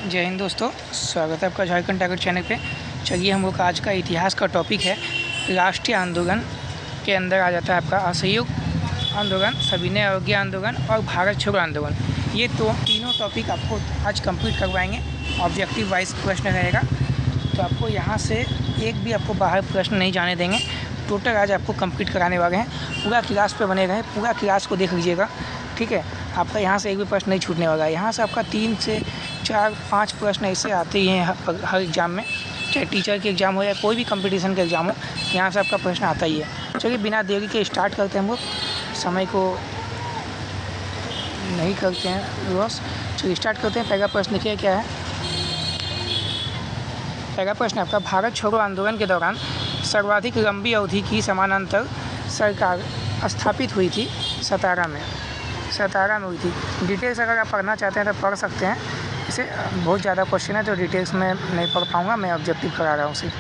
जय हिंद दोस्तों, स्वागत है आपका झारखंड टाइगर चैनल पे। चलिए हम लोग का इतिहास का टॉपिक है राष्ट्रीय आंदोलन। के अंदर आ जाता है आपका असहयोग आंदोलन, सविनय अवज्ञा आंदोलन और भारत छोड़ो आंदोलन। ये तो तीनों टॉपिक आपको आज कंप्लीट करवाएंगे। ऑब्जेक्टिव वाइज प्रश्न रहेगा, तो आपको यहाँ से एक भी आपको बाहर प्रश्न नहीं जाने देंगे। टोटल आज आपको कंप्लीट कराने वाले हैं। पूरा क्लास पे बने रहे, पूरा क्लास को देख लीजिएगा, ठीक है। आपका यहाँ से एक भी प्रश्न नहीं छूटने वाला है। यहाँ से आपका 3 से 4-5 प्रश्न ऐसे आते ही हैं हर एग्ज़ाम में, चाहे टीचर के एग्ज़ाम हो या कोई भी कंपटीशन का एग्ज़ाम हो, यहाँ से आपका प्रश्न आता ही है। चलिए बिना देरी के स्टार्ट करते हैं हम लोग, समय को नहीं करते हैं लॉस। चलिए स्टार्ट करते हैं। पहला प्रश्न देखिए क्या है। पहला प्रश्न आपका, भारत छोड़ो आंदोलन के दौरान सर्वाधिक लंबी अवधि की समानांतर सरकार स्थापित हुई थी सतारा में हुई थी। डिटेल्स अगर आप पढ़ना चाहते हैं तो पढ़ सकते हैं। इसे बहुत ज़्यादा क्वेश्चन है तो डिटेल्स में नहीं पढ़ पाऊँगा, मैं ऑब्जेक्टिव करा रहा हूँ सिर्फ।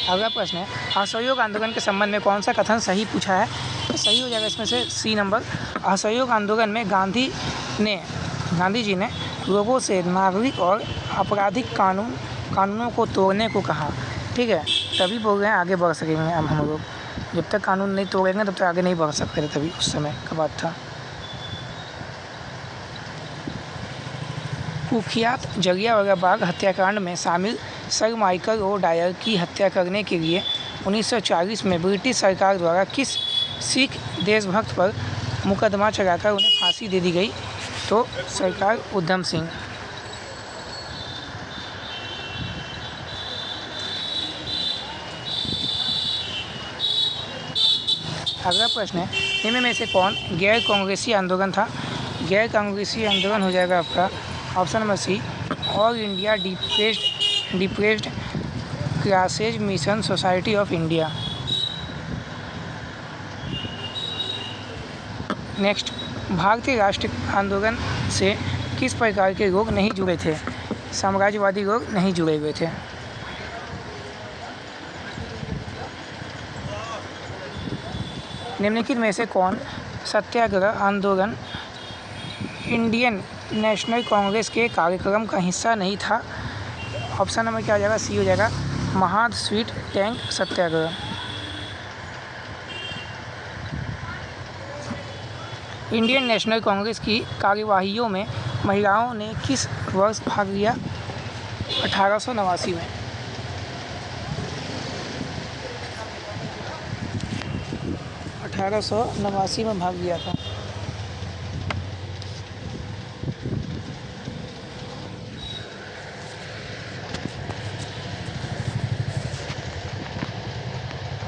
अगला प्रश्न है, असहयोग आंदोलन के संबंध में कौन सा कथन सही पूछा है। तो सही हो जाएगा इसमें से सी नंबर। असहयोग आंदोलन में गांधी जी ने लोगों से नागरिक और आपराधिक कानूनों को तोड़ने को कहा, ठीक है। तभी बोल रहे हैं आगे बढ़ सकेंगे हम लोग। जब तक कानून नहीं तोड़ेंगे तब तक आगे नहीं बढ़ सकते थे, तभी उस समय का बात था। कुख्यात जलियांवाला बाग हत्याकांड में शामिल सर माइकल ओ डायर की हत्या करने के लिए 1940 में ब्रिटिश सरकार द्वारा किस सिख देशभक्त पर मुकदमा चलाकर उन्हें फांसी दे दी गई। तो सरकार उधम सिंह। अगला प्रश्न है, इनमें में से कौन गैर कांग्रेसी आंदोलन था। गैर कांग्रेसी आंदोलन हो जाएगा आपका option number C, all India depressed classes mission society of India. Next, भारतीय राष्ट्रीय आंदोलन से किस प्रकार के लोग नहीं जुड़े थे। साम्राज्यवादी लोग नहीं जुड़े हुए थे। निम्नलिखित में से कौन सत्याग्रह आंदोलन इंडियन नेशनल कांग्रेस के कार्यक्रम का हिस्सा नहीं था। ऑप्शन नंबर क्या हो जाएगा, सी हो जाएगा, महाद स्वीट टैंक सत्याग्रह। इंडियन नेशनल कांग्रेस की कार्यवाहियों में महिलाओं ने किस वर्ष भाग लिया। 1889 में। में भाग लिया था।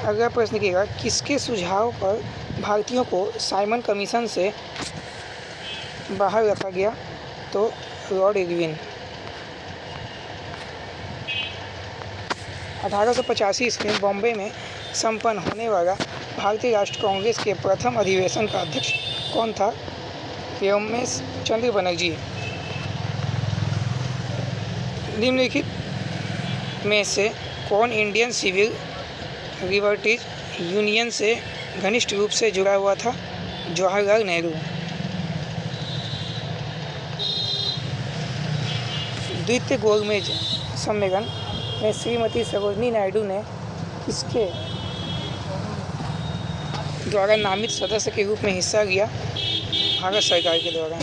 अगला प्रश्न लिखिएगा, किसके सुझाव पर भारतीयों को साइमन कमीशन से बाहर रखा गया। तो लॉर्ड इरविन। 1885 ईस्वी बॉम्बे में संपन्न होने वाला भारतीय राष्ट्रीय कांग्रेस के प्रथम अधिवेशन का अध्यक्ष कौन था। व्योमेश चंद्र बनर्जी। निम्नलिखित में से कौन इंडियन सिविल लिबर्टीज यूनियन से घनिष्ठ रूप से जुड़ा हुआ था। जवाहरलाल नेहरू। द्वितीय गोलमेज सम्मेलन में श्रीमती सरोजिनी नायडू ने किसके द्वारा नामित सदस्य के रूप में हिस्सा लिया। भारत सरकार के द्वारा।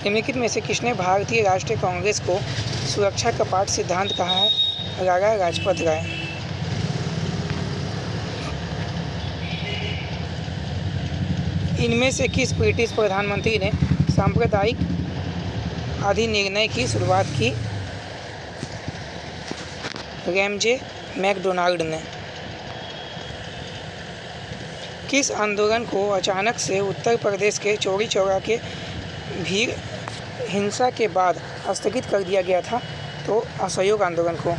निम्नलिखित में से किसने भारतीय राष्ट्रीय कांग्रेस को सुरक्षा कपाट सिद्धांत कहा है। लाला लाजपत राय। इनमें से किस ब्रिटिश प्रधानमंत्री ने सांप्रदायिक अधिनिर्णय की शुरुआत की। रैमजे मैकडोनाल्ड ने। किस आंदोलन को अचानक से उत्तर प्रदेश के चौरी चौरा के भीड़ हिंसा के बाद स्थगित कर दिया गया था। तो असहयोग आंदोलन को।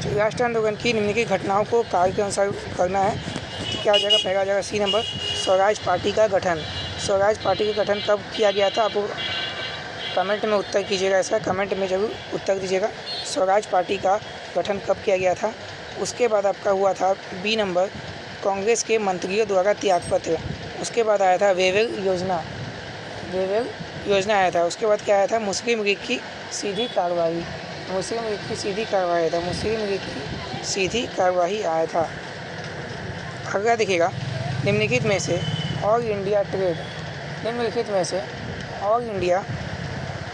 राष्ट्रीय आंदोलन की निम्नलिखित घटनाओं को कार्य के अनुसार करना है। तो क्या हो जाएगा, पहला हो जाएगा सी नंबर, स्वराज पार्टी का गठन। स्वराज पार्टी का गठन कब किया गया था, आपको कमेंट में उत्तर कीजिएगा, इसका कमेंट में ज़रूर उत्तर दीजिएगा। स्वराज पार्टी का गठन कब किया गया था? उसके बाद आपका हुआ था बी नंबर, कांग्रेस के मंत्रियों द्वारा त्यागपत्र। उसके बाद आया था वेवेल योजना आया था। उसके बाद क्या आया था? मुस्लिम लीग की सीधी कार्रवाई आया था। अगला देखिएगा, निम्नलिखित में से all India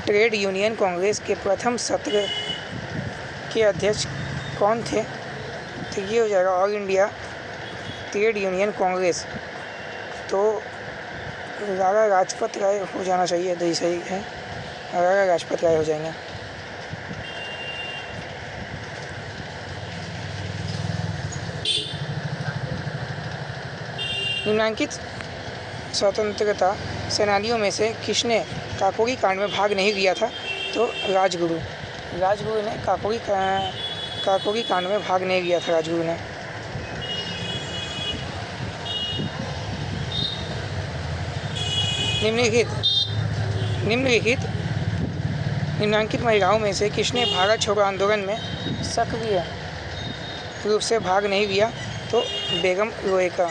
trade union Congress के प्रथम सत्र के अध्यक्ष कौन थे? तो ये हो जाएगा all India trade union Congress, तो लाला लाजपत राय हो जाना चाहिए। तो सही है, लाला लाजपत राय हो जाएंगे। निम्नांकित स्वतंत्रता सेनानियों में से किसने काकोरी कांड में भाग नहीं लिया था? तो राजगुरु ने काकोरी कांड में भाग नहीं लिया था। राजगुरु ने। निम्नलिखित महिलाओं में से किसने भारत छोड़ो आंदोलन में सक्रिय रूप से भाग नहीं लिया? तो बेगम रोएका।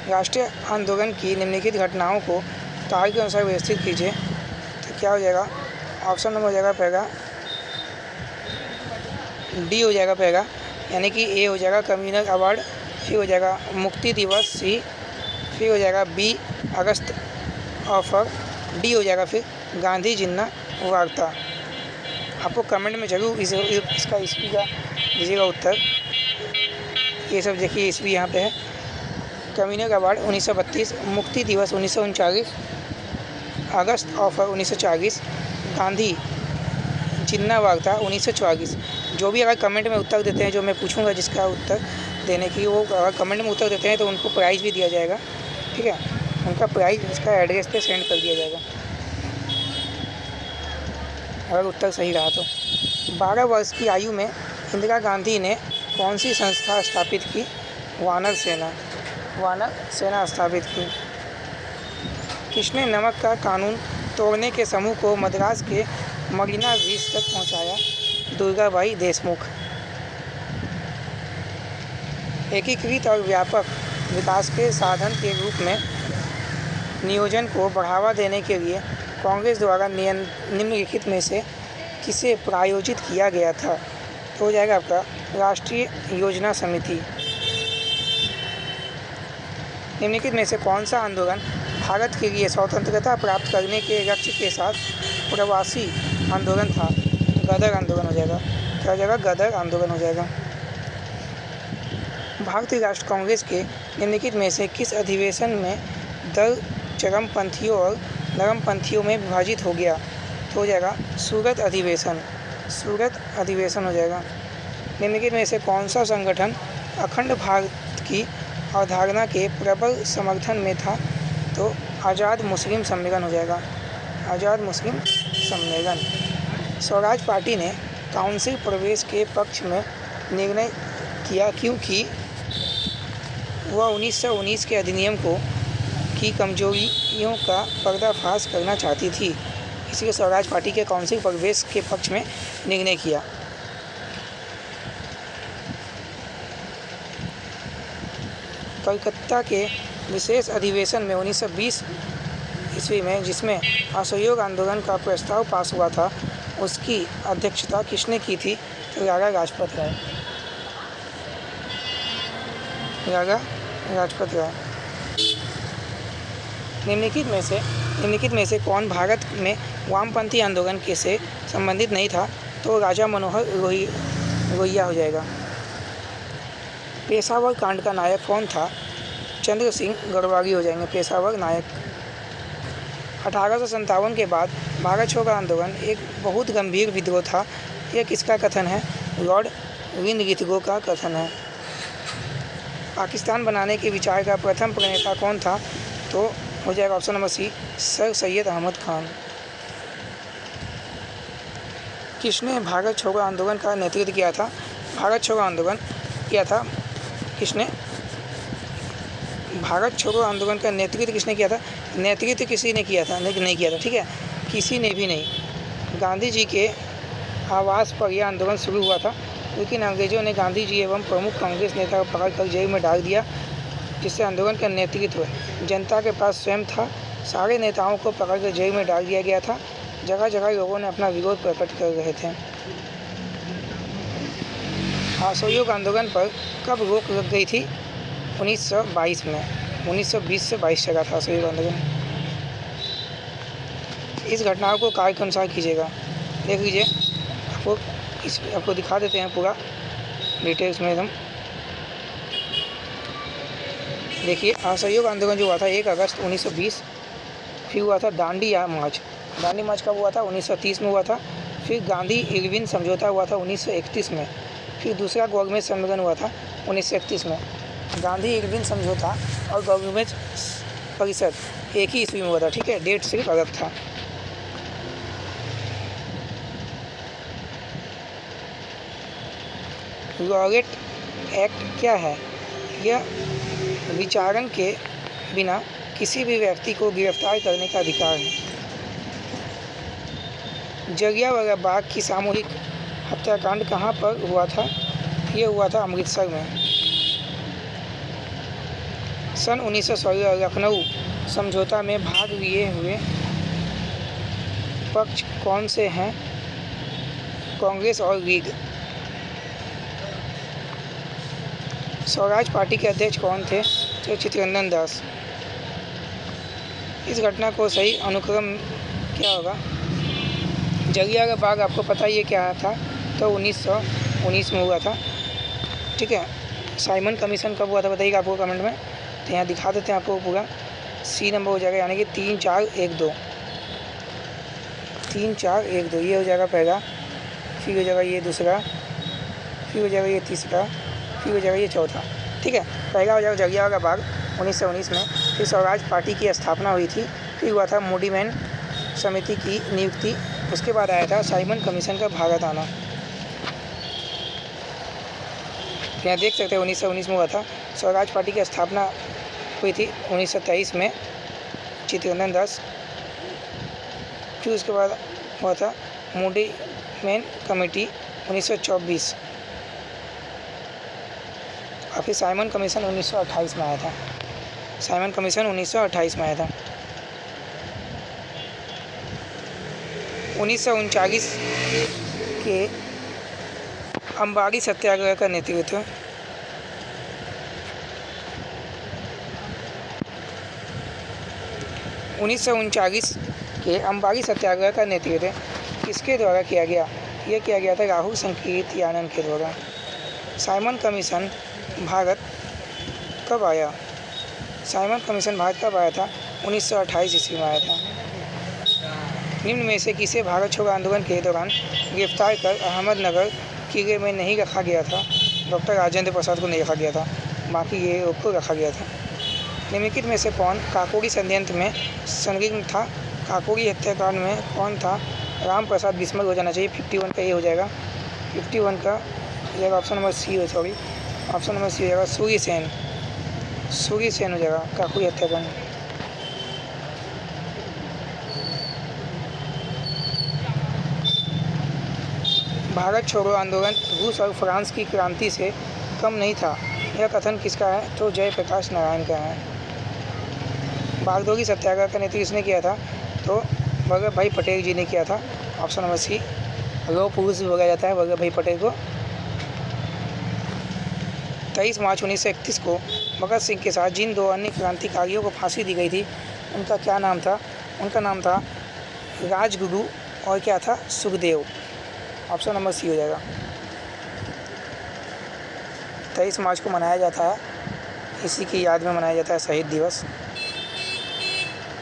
राष्ट्रीय आंदोलन की निम्नलिखित घटनाओं को तारीख के अनुसार व्यवस्थित कीजिए। तो क्या हो जाएगा? ऑप्शन नंबर हो जाएगा पहला, डी हो जाएगा पहला, यानी कि ए हो जाएगा कम्युनल अवार्ड, फिर हो जाएगा मुक्ति दिवस सी, फिर हो जाएगा बी अगस्त ऑफर, डी हो जाएगा फिर गांधी जिन्ना वार्ता। आपको कमेंट में जरूर इसका ईस्वी का दीजिएगा उत्तर। ये सब देखिए, ईस्वी यहाँ पे है। कम्युनल अवार्ड 1932, मुक्ति दिवस 1939, अगस्त ऑफर 1940, गांधी जिन्ना वार्ता 1944। जो भी अगर कमेंट में उत्तर देते हैं, जो मैं पूछूंगा जिसका उत्तर देने की, वो अगर कमेंट में उत्तर देते हैं तो उनको प्राइज़ भी दिया जाएगा। ठीक है, उनका प्राइज़ उसका एड्रेस पे सेंड कर दिया जाएगा अगर उत्तर सही रहा तो। 12 वर्ष की आयु में इंदिरा गांधी ने कौन सी संस्था स्थापित की? वानर सेना स्थापित की। किसने नमक का कानून तोड़ने के समूह को मद्रास के मरीना बीच तक पहुंचाया? दुर्गाबाई देशमुख। एकीकृत और व्यापक विकास के साधन के रूप में नियोजन को बढ़ावा देने के लिए कांग्रेस द्वारा निम्नलिखित में से किसे प्रायोजित किया गया था? तो हो जाएगा आपका राष्ट्रीय योजना समिति। निम्नलिखित में से कौन सा आंदोलन भारत के लिए स्वतंत्रता प्राप्त करने के लक्ष्य के साथ प्रवासी आंदोलन था? गदर आंदोलन हो जाएगा। क्या हो जाएगा? गदर आंदोलन हो जाएगा। भारतीय राष्ट्रीय कांग्रेस के निम्नलिखित में से किस अधिवेशन में दल चरमपंथियों और नरमपंथियों में विभाजित हो गया? तो हो जाएगा सूरत अधिवेशन हो जाएगा। निम्नलिखित में से कौन सा संगठन अखंड भारत की अवधारणा के प्रबल समर्थन में था? तो आज़ाद मुस्लिम सम्मेलन हो जाएगा। आज़ाद मुस्लिम सम्मेलन। स्वराज पार्टी ने काउंसिल प्रवेश के पक्ष में निर्णय किया क्योंकि वह 1919 के अधिनियम की कमजोरियों का पर्दाफाश करना चाहती थी, इसलिए स्वराज पार्टी के काउंसिल प्रवेश के पक्ष में निर्णय किया। कलकत्ता के विशेष अधिवेशन में 1920 ईस्वी में जिसमें असहयोग आंदोलन का प्रस्ताव पास हुआ था, उसकी अध्यक्षता किसने की थी? तो लाला लाजपत राय। निम्नलिखित में से कौन भारत में वामपंथी आंदोलन के से संबंधित नहीं था? तो राजा मनोहर लोहिया हो जाएगा। पेशावर कांड का नायक कौन था? चंद्र सिंह गढ़वाली हो जाएंगे पेशावर नायक। 1857 के बाद भारत छोड़ो आंदोलन एक बहुत गंभीर विद्रोह था। यह किसका कथन है? लॉर्ड विनगिथगो का कथन है। पाकिस्तान बनाने के विचार का प्रथम प्रणेता कौन था? तो हो जाएगा option number C, sir Syed Ahmed Khan. किसने भारत छोड़ो आंदोलन का नेतृत्व किया था? भारत छोड़ो आंदोलन किया था किसने? भारत छोड़ो आंदोलन का नेतृत्व किसने किया था? नेतृत्व किसी ने किया था, लेकिन नहीं किया था, ठीक है, किसी ने भी नहीं। गांधी जी के आवास पर यह आंदोलन शुरू हुआ था, लेकिन अंग्रेजों ने गांधी जी एवं प्रमुख कांग्रेस नेता को पकड़कर जेल में डाल दिया, जिससे आंदोलन का नेतृत्व जनता के पास स्वयं था। सारे नेताओं को पकड़कर जेल में डाल दिया गया था। जगह जगह लोगों ने अपना विरोध प्रकट कर रहे थे। असहयोग आंदोलन पर कब रोक लग गई थी? 1922 में। 1920 से 22 चला था असहयोग आंदोलन। इस घटनाओं को कार्य के अनुसार कीजिएगा। देख लीजिए, आपको दिखा देते हैं पूरा डिटेल्स में एकदम। देखिए, असहयोग आंदोलन जो हुआ था 1 अगस्त 1920, फिर हुआ था दांडी मार्च। दांडी मार्च कब हुआ था? 1930 में हुआ था। फिर गांधी इरविन समझौता हुआ था 1931 में। फिर दूसरा गवर्नमेंट सम्मेलन हुआ था 1931 में। गांधी इरविन समझौता और गवर्नमेंट परिषद एक ही ईस्वी में हुआ था, ठीक है, डेट सिर्फ अलग था। रॉलेट एक्ट क्या है? यह विचारण के बिना किसी भी व्यक्ति को गिरफ्तार करने का अधिकार है। जलियांवाला बाग की सामूहिक हत्याकांड कहाँ पर हुआ था? यह हुआ था अमृतसर में। सन 1916 लखनऊ समझौता में भाग लिए हुए पक्ष कौन से हैं? कांग्रेस और लीग। स्वराज पार्टी के अध्यक्ष कौन थे? तो चित्तरंजन दास। इस घटना को सही अनुक्रम क्या होगा? जलियांवाला बाग आपको पता ही है क्या था, तो 1919 में हुआ था, ठीक है। साइमन कमीशन कब हुआ था बताइएगा आपको कमेंट में, तो यहाँ दिखा देते हैं आपको पूरा। सी नंबर हो जाएगा, यानी कि 3-4-1-2, 3-4-1-2 ये हो जाएगा पहला, फिर हो जाएगा ये दूसरा, फिर हो जाएगा ये तीसरा, फिर हो जाएगा ये चौथा, ठीक है। पहला हो जाएगा जलियांवाला बाग 1919 में। फिर स्वराज पार्टी की स्थापना हुई थी। फिर हुआ था मूडीमैन समिति की नियुक्ति। उसके बाद आया था साइमन कमीशन का भारत आना। यहाँ देख सकते हैं 1919 में हुआ था। स्वराज पार्टी की स्थापना हुई थी 1923 में, चित्तरंजन दास। फिर उसके बाद हुआ था मूडीमैन कमेटी 1924, और फिर साइमन कमीशन 1928 में आया था। साइमन कमीशन 1928 में आया था। 1939 के अंबाड़ी सत्याग्रह का नेतृत्व 1939 के अंबाड़ी सत्याग्रह का नेतृत्व किसके द्वारा किया गया? यह किया गया था राहुल संकीर्तयानंद के द्वारा। साइमन कमीशन भारत कब आया? साइमन कमीशन भारत कब आया था? 1928 ईस्वी में आया था। निम्न में से किसे भारत छोड़ो आंदोलन के दौरान गिरफ्तार कर अहमदनगर किले में नहीं रखा गया था? डॉक्टर राजेंद्र प्रसाद को नहीं रखा गया था, बाकी ये को रखा गया था। निम्नलिखित में से कौन काकोरी षड्यंत्र में संलिग्न था? काकोरी हत्याकांड में कौन था? राम प्रसाद बिस्मिल हो जाना चाहिए। 51 का ये हो जाएगा, 51 का ये ऑप्शन नंबर सी हो, सॉरी ऑप्शन नंबर सी हो जाएगा। सूर्य सेन हो जाएगा काकोरी हत्याकांड। भारत छोड़ो आंदोलन रूस और फ्रांस की क्रांति से कम नहीं था, यह कथन किसका है? तो जयप्रकाश नारायण का है। बागडोगरी सत्याग्रह का नेतृत्व किसने किया था? तो वल्लभ भाई पटेल जी ने किया था। Option number C. लौह पुरुष भी बोला जाता है वल्लभ भाई पटेल को। 23 मार्च 1931 को भगत सिंह के साथ जिन 2 अन्य क्रांतिकारियों को फांसी दी गई थी, उनका क्या नाम था? उनका नाम था राजगुरु और क्या था? सुखदेव। ऑप्शन नंबर सी हो जाएगा। 23 मार्च को मनाया जाता है, इसी की याद में मनाया जाता है शहीद दिवस।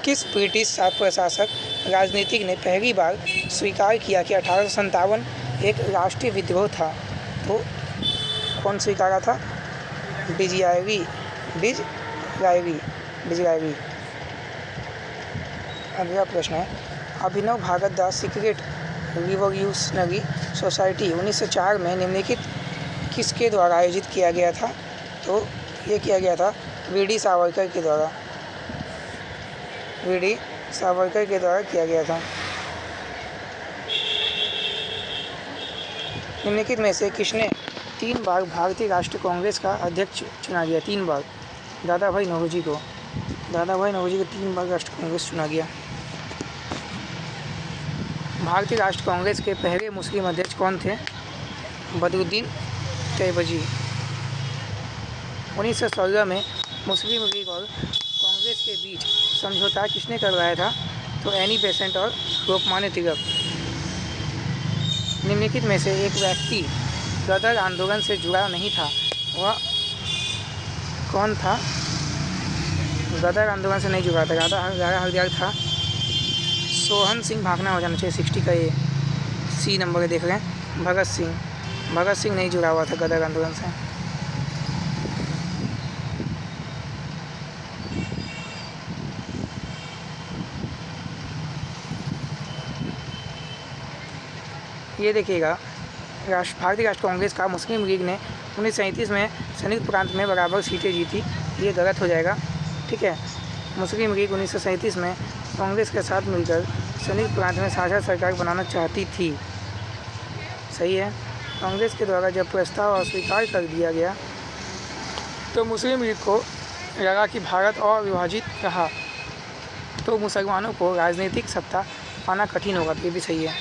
किस ब्रिटिश प्रशासक राजनीतिक ने पहली बार स्वीकार किया कि 1857 एक राष्ट्रीय विद्रोह था? तो कौन स्वीकारा था? डिज़रायरी। अगला प्रश्न है, Abhinav Bharat the secret revolutionary society 1904 में निम्नलिखित किसके द्वारा आयोजित किया गया था? तो ये किया गया था वी.डी. सावरकर के द्वारा किया गया था। निम्नलिखित में से किसने 3 बार भारतीय राष्ट्रीय कांग्रेस का अध्यक्ष चुना गया? 3 बार दादा भाई नौरोजी को 3 बार राष्ट्रीय कांग्रेस चुना गया। भारतीय राष्ट्रीय कांग्रेस के पहले मुस्लिम अध्यक्ष कौन थे? बदरुद्दीन तैयबजी। 1916 में मुस्लिम लीग और कांग्रेस के बीच समझौता किसने करवाया था? तो एनी बेसेंट और लोकमान्य तिलक। निम्नलिखित में से एक व्यक्ति गदर आंदोलन से जुड़ा नहीं था, वह कौन था? गदर आंदोलन से नहीं जुड़ा था, राजा हरदयाल था। सोहन सिंह भागना हो जाना चाहिए 60 का, ये सी नंबर देख रहे हैं। भगत सिंह नहीं जुड़ा हुआ था गदर आंदोलन से। ये देखिएगा, भारतीय राष्ट्रीय कांग्रेस का मुस्लिम लीग ने 1937 में संयुक्त प्रांत में बराबर सीटें जीती। ये गलत हो जाएगा, ठीक है। मुस्लिम लीग 1937 में कांग्रेस के साथ मिलकर संयुक्त प्रांत में साझा सरकार बनाना चाहती थी, सही है। कांग्रेस के द्वारा जब प्रस्ताव अस्वीकार कर दिया गया तो मुस्लिम लीग को लगा कि भारत और विभाजित रहा तो मुसलमानों को राजनीतिक सत्ता पाना कठिन होगा, तो ये भी सही है।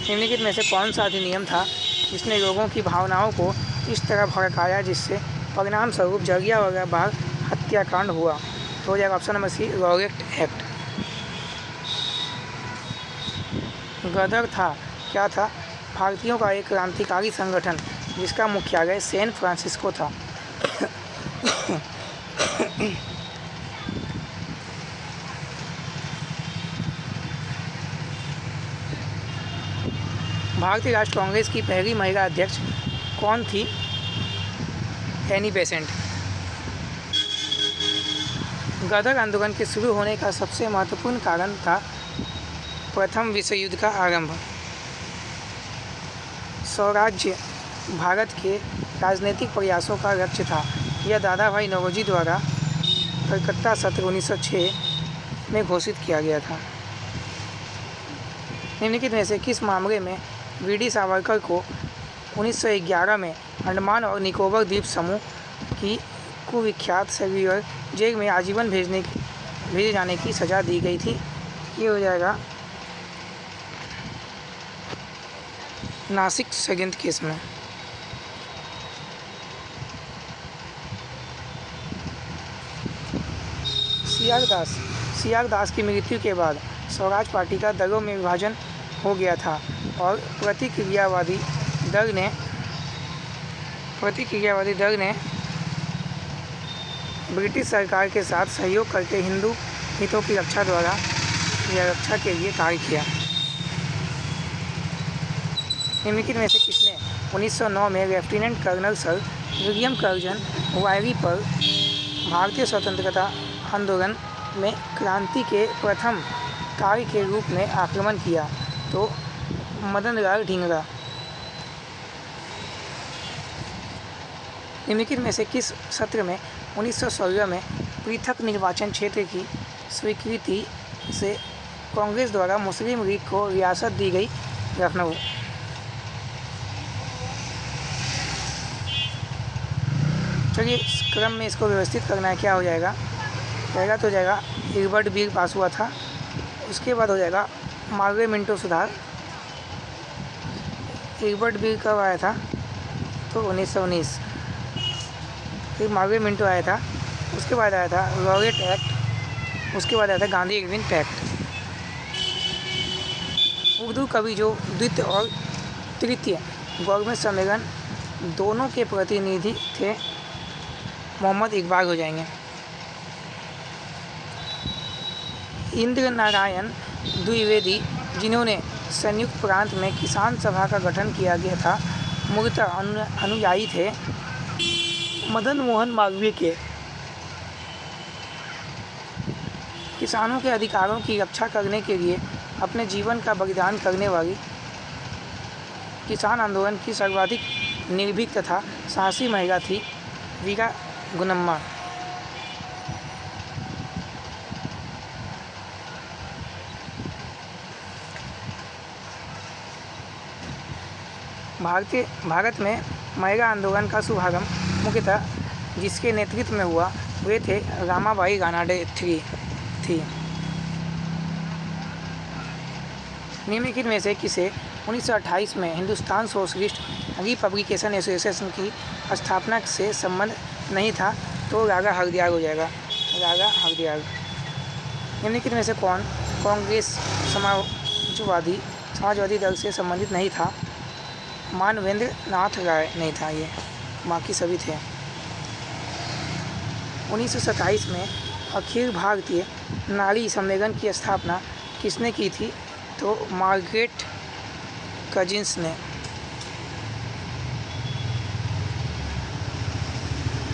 निम्नलिखित में से कौन सा अधिनियम था जिसने लोगों की भावनाओं को इस तरह भड़काया जिससे परिणाम स्वरूप जलियांवाला बाग हत्याकांड हुआ? तो हो जाएगा option number C, Rowlatt Act. Ghadar था, क्या था? भारतीयों का एक क्रांतिकारी संगठन जिसका मुख्यालय सैन फ्रांसिस्को था। भारतीय राष्ट्रीय कांग्रेस की पहली महिला अध्यक्ष कौन थी? Annie Besant. गदर आंदोलन के शुरू होने का सबसे महत्वपूर्ण कारण था प्रथम विश्व युद्ध का आरंभ। स्वराज्य भारत के राजनीतिक प्रयासों का लक्ष्य था। यह दादा भाई नौरोजी द्वारा कलकत्ता सत्र 1906 में घोषित किया गया था। निम्नलिखित में से किस मामले में वी.डी. सावरकर को 1911 में अंडमान और निकोबार द्वीप समूह की कुविख्यात सेल्युलर जेल में आजीवन भेजे जाने की सज़ा दी गई थी? ये हो जाएगा नासिक षड्यंत्र केस में। सीआर दास की मृत्यु के बाद स्वराज पार्टी का दलों में विभाजन हो गया था और प्रतिक्रियावादी दल ने ब्रिटिश सरकार के साथ सहयोग करके हिंदू हितों की रक्षा के लिए कार्य किया। निम्नलिखित में से किसने 1909 में lieutenant colonel sir William Curzon Wyllie पर भारतीय स्वतंत्रता आंदोलन में क्रांति के प्रथम कार्य के रूप में आक्रमण किया? तो मदन लाल ढींगरा। निम्नलिखित में से किस सत्र में 1916 में पृथक निर्वाचन क्षेत्र की स्वीकृति से कांग्रेस द्वारा मुस्लिम लीग को रियासत दी गई? लखनऊ। चलिए क्रम में इसको व्यवस्थित करना है, क्या हो जाएगा? पहला तो हो जाएगा इल्बर्ट बिल पास हुआ था, उसके बाद हो जाएगा मार्गवे मिंटो सुधार। इल्बर्ट बिल कब आया था? तो 1919। फिर मार्गवे मिंटो आया था, उसके बाद आया था रॉलेट एक्ट, उसके बाद आया था गांधी इरविन पैक्ट। उर्दू कवि जो द्वितीय और तृतीय गवर्नमेंट सम्मेलन दोनों के प्रतिनिधि थे, मोहम्मद इकबाल हो जाएंगे। इंद्र नारायण द्विवेदी जिन्होंने संयुक्त प्रांत में किसान सभा का गठन किया गया था, मूलतः अनुयायी थे मदन मोहन मालवीय के। किसानों के अधिकारों की रक्षा करने के लिए अपने जीवन का बलिदान करने वाली किसान आंदोलन की सर्वाधिक निर्भीक तथा साहसी महिला थी वीरा गुनम्मा। भारत में महिला आंदोलन का शुभारंभ मुख्यतः जिसके नेतृत्व में हुआ वे थे रमाबाई रानडे थी। निम्नलिखित में से किसे 1928 में हिंदुस्तान सोशलिस्ट रिपब्लिकेशन एसोसिएशन की स्थापना से संबंध नहीं था? तो रागा हरदयाल हो जाएगा, रागा हरदयाल। निम्नलिखित में से कौन कांग्रेस समाजवादी दल से संबंधित नहीं था? मानवेंद्र नाथ राय नहीं था, ये बाकी सभी थे। 1927 में अखिल भारतीय नारी सम्मेलन की स्थापना किसने की थी? तो मार्गरेट कजिन्स ने।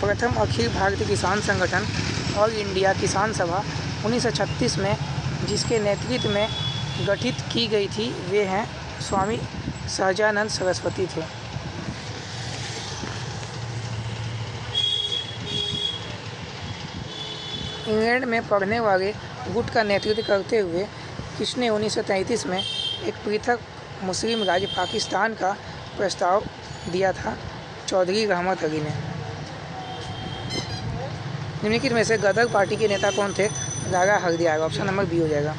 प्रथम अखिल भारतीय किसान संगठन ऑल इंडिया किसान सभा 1936 में जिसके नेतृत्व में गठित की गई थी वे हैं स्वामी सहजानंद सरस्वती थे। इंग्लैंड में पढ़ने वाले गुट का नेतृत्व करते हुए किसने 1933 में एक पृथक मुस्लिम राज्य पाकिस्तान का प्रस्ताव दिया था? चौधरी रहमत अली ने। निम्नलिखित में से गदर पार्टी के नेता कौन थे? रागा हरदयाल, ऑप्शन नंबर बी हो जाएगा।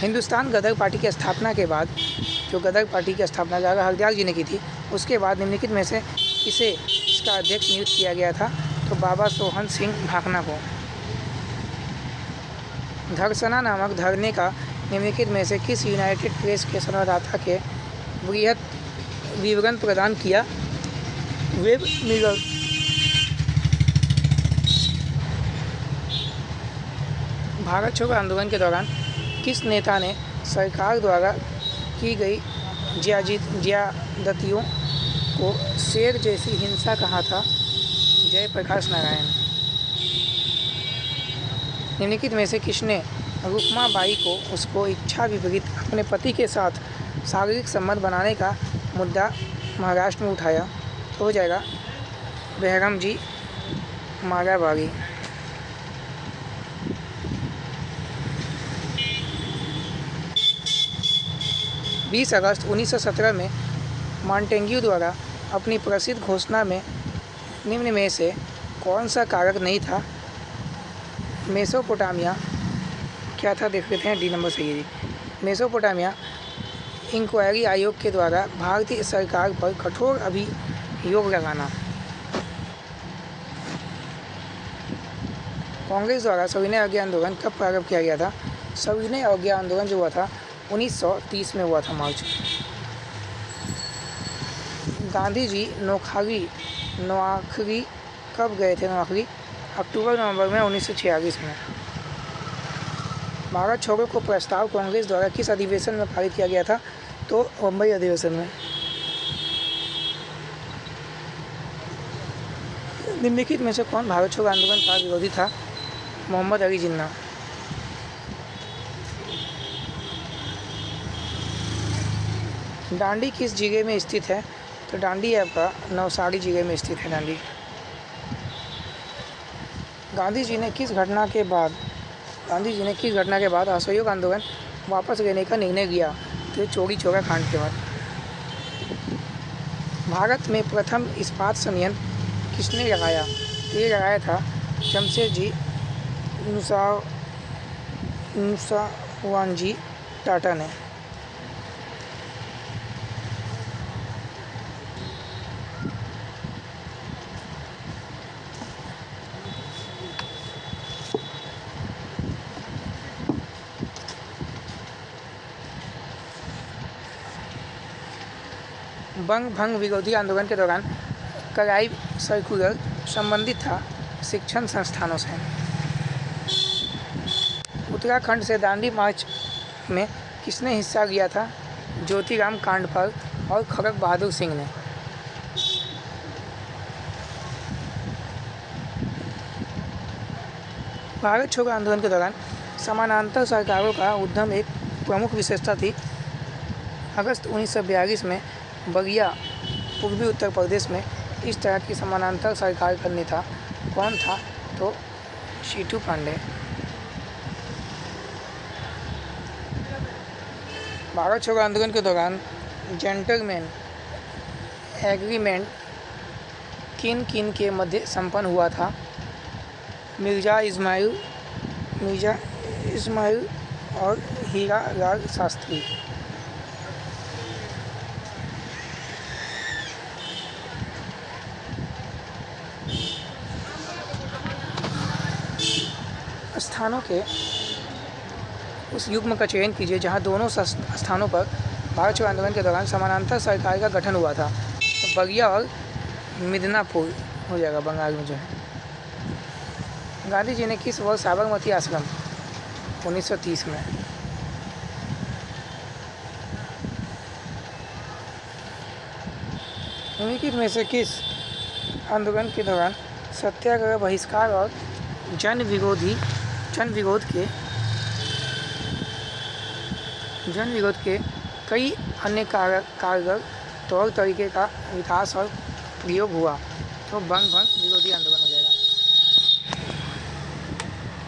हिंदुस्तान गदर पार्टी की स्थापना के बाद जो गदर पार्टी की स्थापना रागा हरदयाल जी ने की थी, उसके बाद निम्नलिखित में से किसे इसका अध्यक्ष नियुक्त किया गया था? तो बाबा सोहन सिंह भाकना को। धर्सना नामक धरने का निम्नलिखित में से किस यूनाइटेड प्रेस के संवाददाता के बृहद विवरण प्रदान किया? Web Miller. भारत छोड़ो आंदोलन के दौरान किस नेता ने सरकार द्वारा की गई ज्यादतियों को शेर जैसी हिंसा कहा था? जयप्रकाश नारायण। निम्नलिखित में से किसने रुक्माबाई को उसको इच्छा विपरीत अपने पति के साथ शारीरिक संबंध बनाने का मुद्दा महाराष्ट्र में उठाया? तो हो जाएगा बहरम जी माराबारी। 20 अगस्त 1917 में मॉन्टेग्यू द्वारा अपनी प्रसिद्ध घोषणा में निम्न में से कौन सा कारक नहीं था? मेसोपोटामिया क्या था? देख लेते हैं, डी नंबर सही है जी। मेसोपोटामिया इंक्वायरी आयोग के द्वारा भारतीय सरकार पर कठोर अभियोग लगाना। कांग्रेस द्वारा सविनय अवज्ञा आंदोलन कब प्रारंभ किया गया था? सविनय अवज्ञा आंदोलन जो हुआ था 1930 में हुआ था, मार्च। गांधी जी नोआखरी कब गए थे? नोआखरी अक्टूबर नवंबर में 1946 में। भारत छोड़ो को प्रस्ताव कांग्रेस द्वारा किस अधिवेशन में पारित किया गया था? तो मुंबई अधिवेशन में। निम्नलिखित में से कौन भारत छोड़ो आंदोलन का विरोधी था? मोहम्मद अली जिन्ना। डांडी किस जिले में स्थित है? तो डांडी आपका नवसारी जिले में स्थित है डांडी। गांधी जी ने किस घटना के बाद असहयोग आंदोलन वापस लेने का निर्णय लिया? तो चौरी चौरा कांड के बाद। भारत में प्रथम इस्पात संयंत्र किसने लगाया? ये लगाया था जमशेदजी नुसावानजी टाटा ने। बंग भंग विरोधी आंदोलन के दौरान कराई सर्कुलर संबंधित था शिक्षण संस्थानों से। उत्तराखंड से दांडी मार्च में किसने हिस्सा लिया था? ज्योतिराम कांडपाल और खड़ग बहादुर सिंह ने। भारत छोड़ो आंदोलन के दौरान समानांतर सरकारों का उद्यम एक प्रमुख विशेषता थी। अगस्त 1942 में बगिया पूर्वी उत्तर प्रदेश में इस तरह की समानांतर सरकार का नेता कौन था? तो शीटू पांडे। भारत छोड़ो आंदोलन के दौरान जेंटलमैन एग्रीमेंट किन किन के मध्य संपन्न हुआ था? मिर्जा इस्माइल और हीरा लाल शास्त्री। स्थानों के उस युग्म का चयन कीजिए जहां दोनों स्थानों पर भारत छोड़ो आंदोलन के दौरान समानांतर सरकार का गठन हुआ था। तो बगिया और मिदनापुर हो जाएगा, बंगाल में जो है। गांधी जी ने किस वर्ष साबरमती आश्रम? 1930 में। निम्नलिखित में से किस आंदोलन के दौरान सत्याग्रह, बहिष्कार और जन विरोध के कई अन्य कारगर तौर तरीके का विकास और प्रयोग हुआ? तो बंग विरोधी आंदोलन हो जाएगा।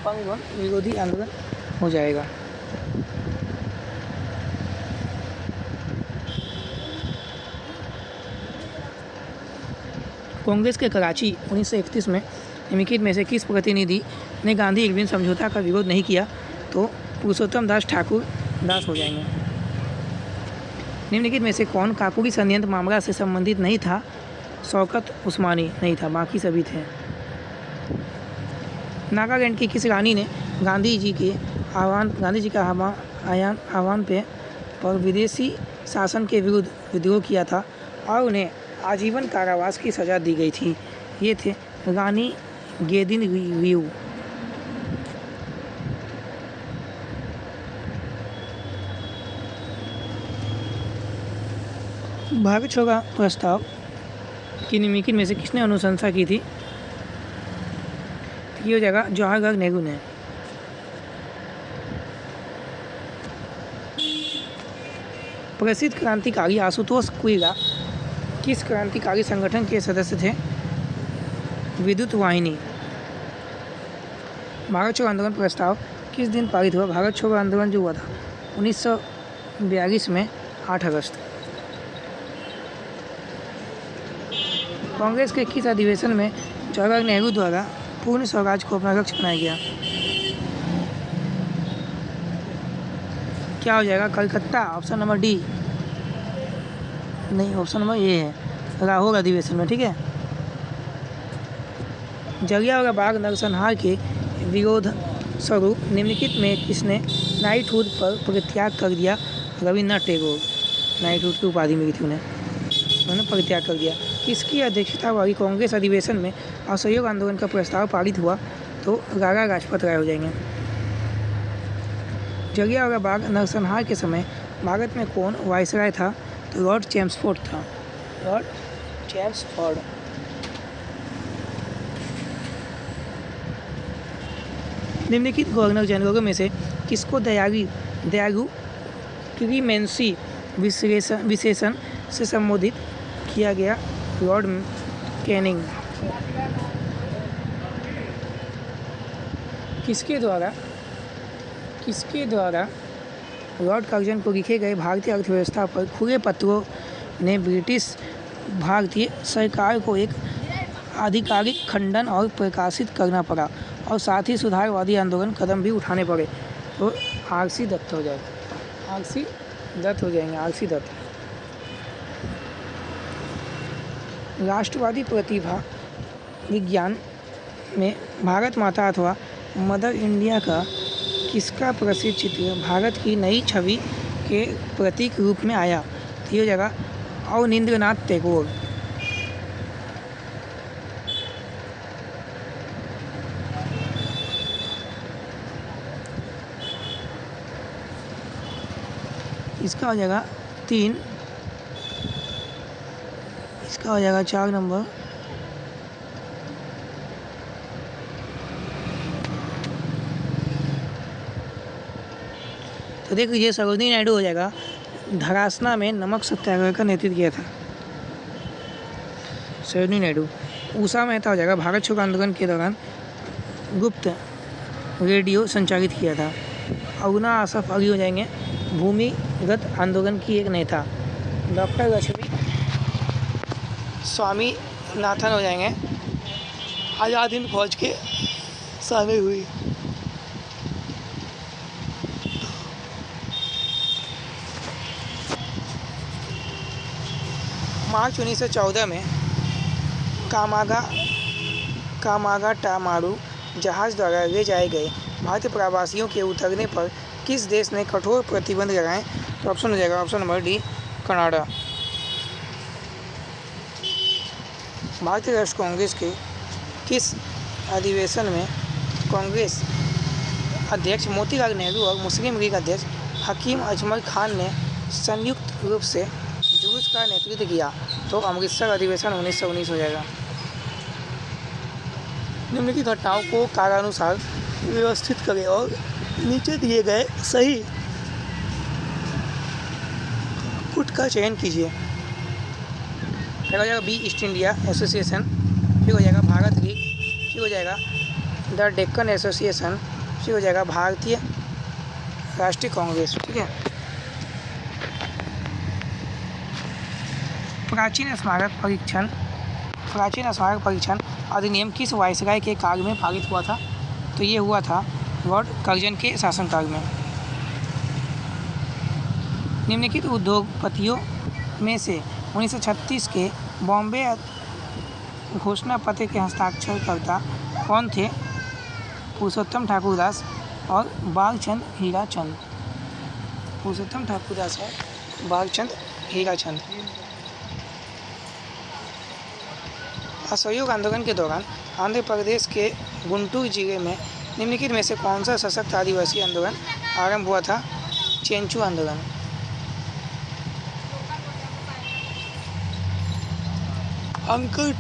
बंग विरोधी आंदोलन हो जाएगा। कांग्रेस के कराची 1931 में निम्नलिखित में से किस प्रतिनिधि ने गांधी इरविन समझौता का विरोध नहीं किया? तो पुरुषोत्तम दास ठाकुर दास हो जाएंगे। निम्नलिखित में से कौन काकोरी संयंत्र मामला से संबंधित नहीं था? शौकत उस्मानी नहीं था, बाकी सभी थे। नागालैंड की किस रानी ने गांधी जी के आह्वान पर विदेशी शासन के विरुद्ध विद्रोह किया था और उन्हें आजीवन कारावास की सज़ा दी गई थी? ये थे रानी गेदिन रियू। भारत छोड़ो प्रस्ताव की निम्नलिखित में से किसने अनुशंसा की थी? ये हो जाएगा जवाहरलाल नेहरू ने। प्रसिद्ध क्रांतिकारी आशुतोष कुईला किस क्रांतिकारी संगठन के सदस्य थे? विद्युत वाहिनी। भारत छोड़ो आंदोलन प्रस्ताव किस दिन पारित हुआ? भारत छोड़ो आंदोलन जो हुआ था 1942 में 8 अगस्त। कांग्रेस के किस अधिवेशन में जवाहरलाल नेहरू द्वारा पूर्ण स्वराज को अपना लक्ष्य बनाया गया? क्या हो जाएगा? Calcutta, option number D. नहीं, ऑप्शन नंबर ए है, लाहौर अधिवेशन में। ठीक है। जलियांवाला बाग नरसंहार के विरोध स्वरूप निम्नलिखित में किसने नाइटहुड पर परित्याग कर दिया? रविन्द्रनाथ टैगोर। नाइटहुड की उपाधि मिली थी उन्होंने परित्याग कर दिया। किसकी अध्यक्षता वाली कांग्रेस अधिवेशन में असहयोग आंदोलन का प्रस्ताव पारित हुआ? तो लाला लाजपत राय हो जाएंगे। जलियांवाला बाग नरसंहार के समय भारत में कौन वायसराय था? तो लॉर्ड चैम्सफोर्ड था। Lord Chelmsford. निम्नलिखित गवर्नर जनरलों में से किसको दयालु क्रीमेंसी विशेषण से संबोधित किया गया? Lord Canning. किसके द्वारा लॉर्ड कर्जन को लिखे गए भारतीय अर्थव्यवस्था पर खुले पत्रों ने ब्रिटिश भारतीय सरकार को एक आधिकारिक खंडन और प्रकाशित करना पड़ा और साथ ही सुधारवादी आंदोलन कदम भी उठाने पड़े? तो आरसी दत्त हो जाएगा। आरसी दत्त हो जाएंगे। आरसी दत्त। राष्ट्रवादी प्रतिभा विज्ञान में भारत माता अथवा मदर इंडिया का किसका प्रसिद्ध चित्र भारत की नई छवि के प्रतीक रूप में आया? तो ये जगह अवनींद्रनाथ टैगोर। इसका हो जाएगा 3। इसका हो जाएगा 4 नंबर। तो देख लीजिए सरोजिनी नायडू हो जाएगा, धरासना में नमक सत्याग्रह का नेतृत्व किया था सरोजिनी नायडू। उषा मेहता हो जाएगा, भारत छोड़ो आंदोलन के दौरान गुप्त रेडियो संचालित किया था। अरुणा आसफ अली हो जाएंगे, भूमिगत आंदोलन की एक नेता। डॉक्टर लक्ष्मी स्वामीनाथन हो जाएंगे, आज़ाद हिंद फौज के शामिल हुई। मार्च 1914 में कामागाटामारू जहाज़ द्वारा ले जाए गए भारतीय प्रवासियों के उतरने पर किस देश ने कठोर प्रतिबंध लगाए? तो ऑप्शन हो जाएगा ऑप्शन नंबर डी, कनाडा। भारतीय राष्ट्रीय कांग्रेस के किस अधिवेशन में कांग्रेस अध्यक्ष मोतीलाल नेहरू और मुस्लिम लीग अध्यक्ष हकीम अजमल खान ने संयुक्त रूप से जुलूस का नेतृत्व किया? तो अमृतसर अधिवेशन 1919 हो जाएगा। निम्नलिखित घटनाओं को कालानुसार व्यवस्थित करें और नीचे दिए गए सही पुट का चयन कीजिए। फिर हो जाएगा बी, ईस्ट इंडिया एसोसिएशन, फिर हो जाएगा भारत लीग, फिर हो जाएगा द डेक्कन एसोसिएशन, फिर हो जाएगा भारतीय राष्ट्रीय कांग्रेस। ठीक है। प्राचीन स्मारक परीक्षण अधिनियम किस वायसराय के काल में पारित हुआ था? तो ये हुआ था लॉर्ड कर्जन के शासनकाल में। निम्नलिखित उद्योगपतियों में से 1936 के बॉम्बे घोषणा पत्र के हस्ताक्षरकर्ता कौन थे? पुरुषोत्तम ठाकुरदास और बालचंद हीराचंद। पुरुषोत्तम ठाकुरदास और बालचंद हीराचंद। असहयोग आंदोलन के दौरान आंध्र प्रदेश के गुंटूर जिले में निम्नलिखित में से कौन सा सशक्त आदिवासी आंदोलन आरंभ हुआ था? चेंचू आंदोलन। अंकल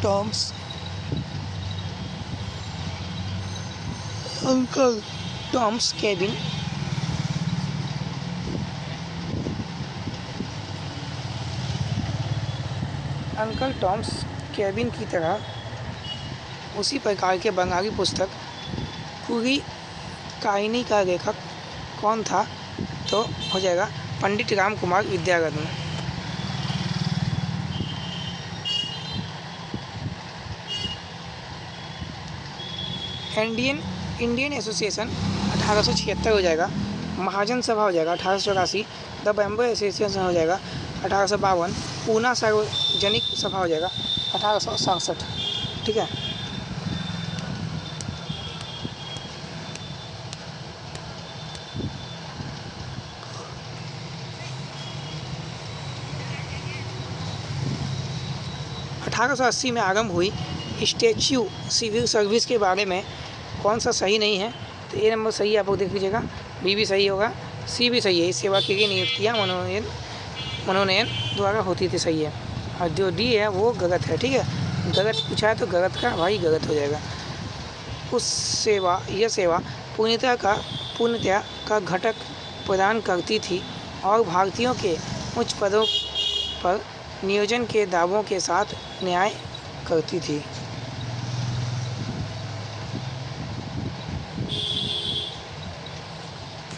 टॉम्स केबिन की तरह उसी प्रकार के बंगाली पुस्तक पूरी कहानी का लेखक कौन था? तो हो जाएगा पंडित राम कुमार विद्यारत्न। इंडियन एसोसिएशन 1876 हो जाएगा। महाजन सभा हो जाएगा 1884। द बैम्बो एसोसिएशन हो जाएगा 1852। पूना सार्वजनिक सभा हो जाएगा 1867। ठीक है। (1880) में आरंभ हुई स्टैच्यू सिविल सर्विस के बारे में कौन सा सही नहीं है? तो ए नंबर सही है, आप लोग देख लीजिएगा। बी भी सही होगा, सी भी सही है। इस सेवा के लिए नियुक्तियाँ मनोनयन द्वारा होती थी, सही है। और जो डी है वो गलत है। ठीक है, गलत पूछा है तो गलत का भाई गलत हो जाएगा। यह सेवा पूर्णतया का घटक प्रदान करती थी और भारतीयों के उच्च पदों पर नियोजन के दावों के साथ न्याय करती थी।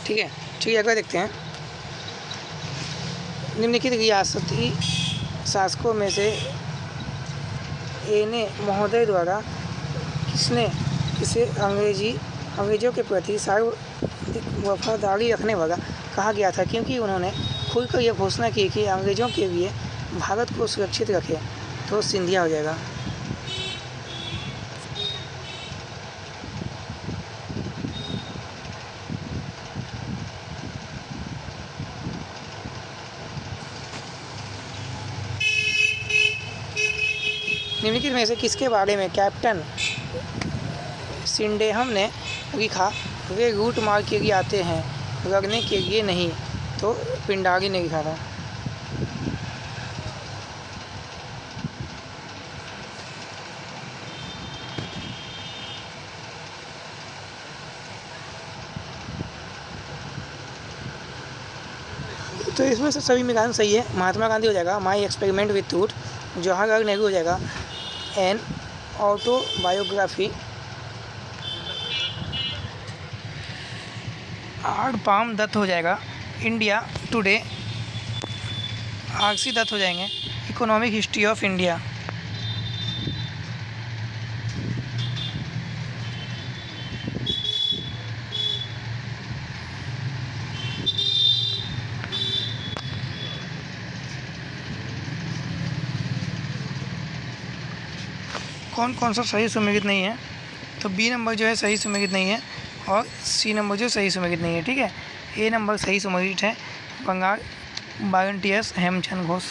ठीक है, चलिए अगला देखते हैं। निम्नलिखित रियासती शासकों में से एने महोदय द्वारा किसे अंग्रेजों के प्रति सर्वाधिक वफादारी रखने वाला कहा गया था, क्योंकि उन्होंने खुलकर यह घोषणा की कि अंग्रेजों के लिए भारत को सुरक्षित रखे? तो सिंधिया हो जाएगा। निम्नलिखित में से किसके बारे में कैप्टन सिंडेहम ने लिखा, वे रूट मार्ग के लिए आते हैं, लड़ने के लिए नहीं? तो पिंडारी ने लिखा था। तो इसमें से सभी में कारण सही है। महात्मा गांधी हो जाएगा my experiment with truth, Jawaharlal Nehru हो जाएगा an autobiography, R Palme Dutt हो जाएगा इंडिया टुडे, आरसी दत्त हो जाएंगे इकोनॉमिक हिस्ट्री ऑफ इंडिया। कौन कौन सा सही सुमेलित नहीं है, तो बी नंबर जो है सही सुमेलित नहीं है और सी नंबर जो सही सुमेलित नहीं है। ठीक है, ए नंबर सही सुमेलित है, बंगाल वॉलंटियर्स हेमचंद घोष।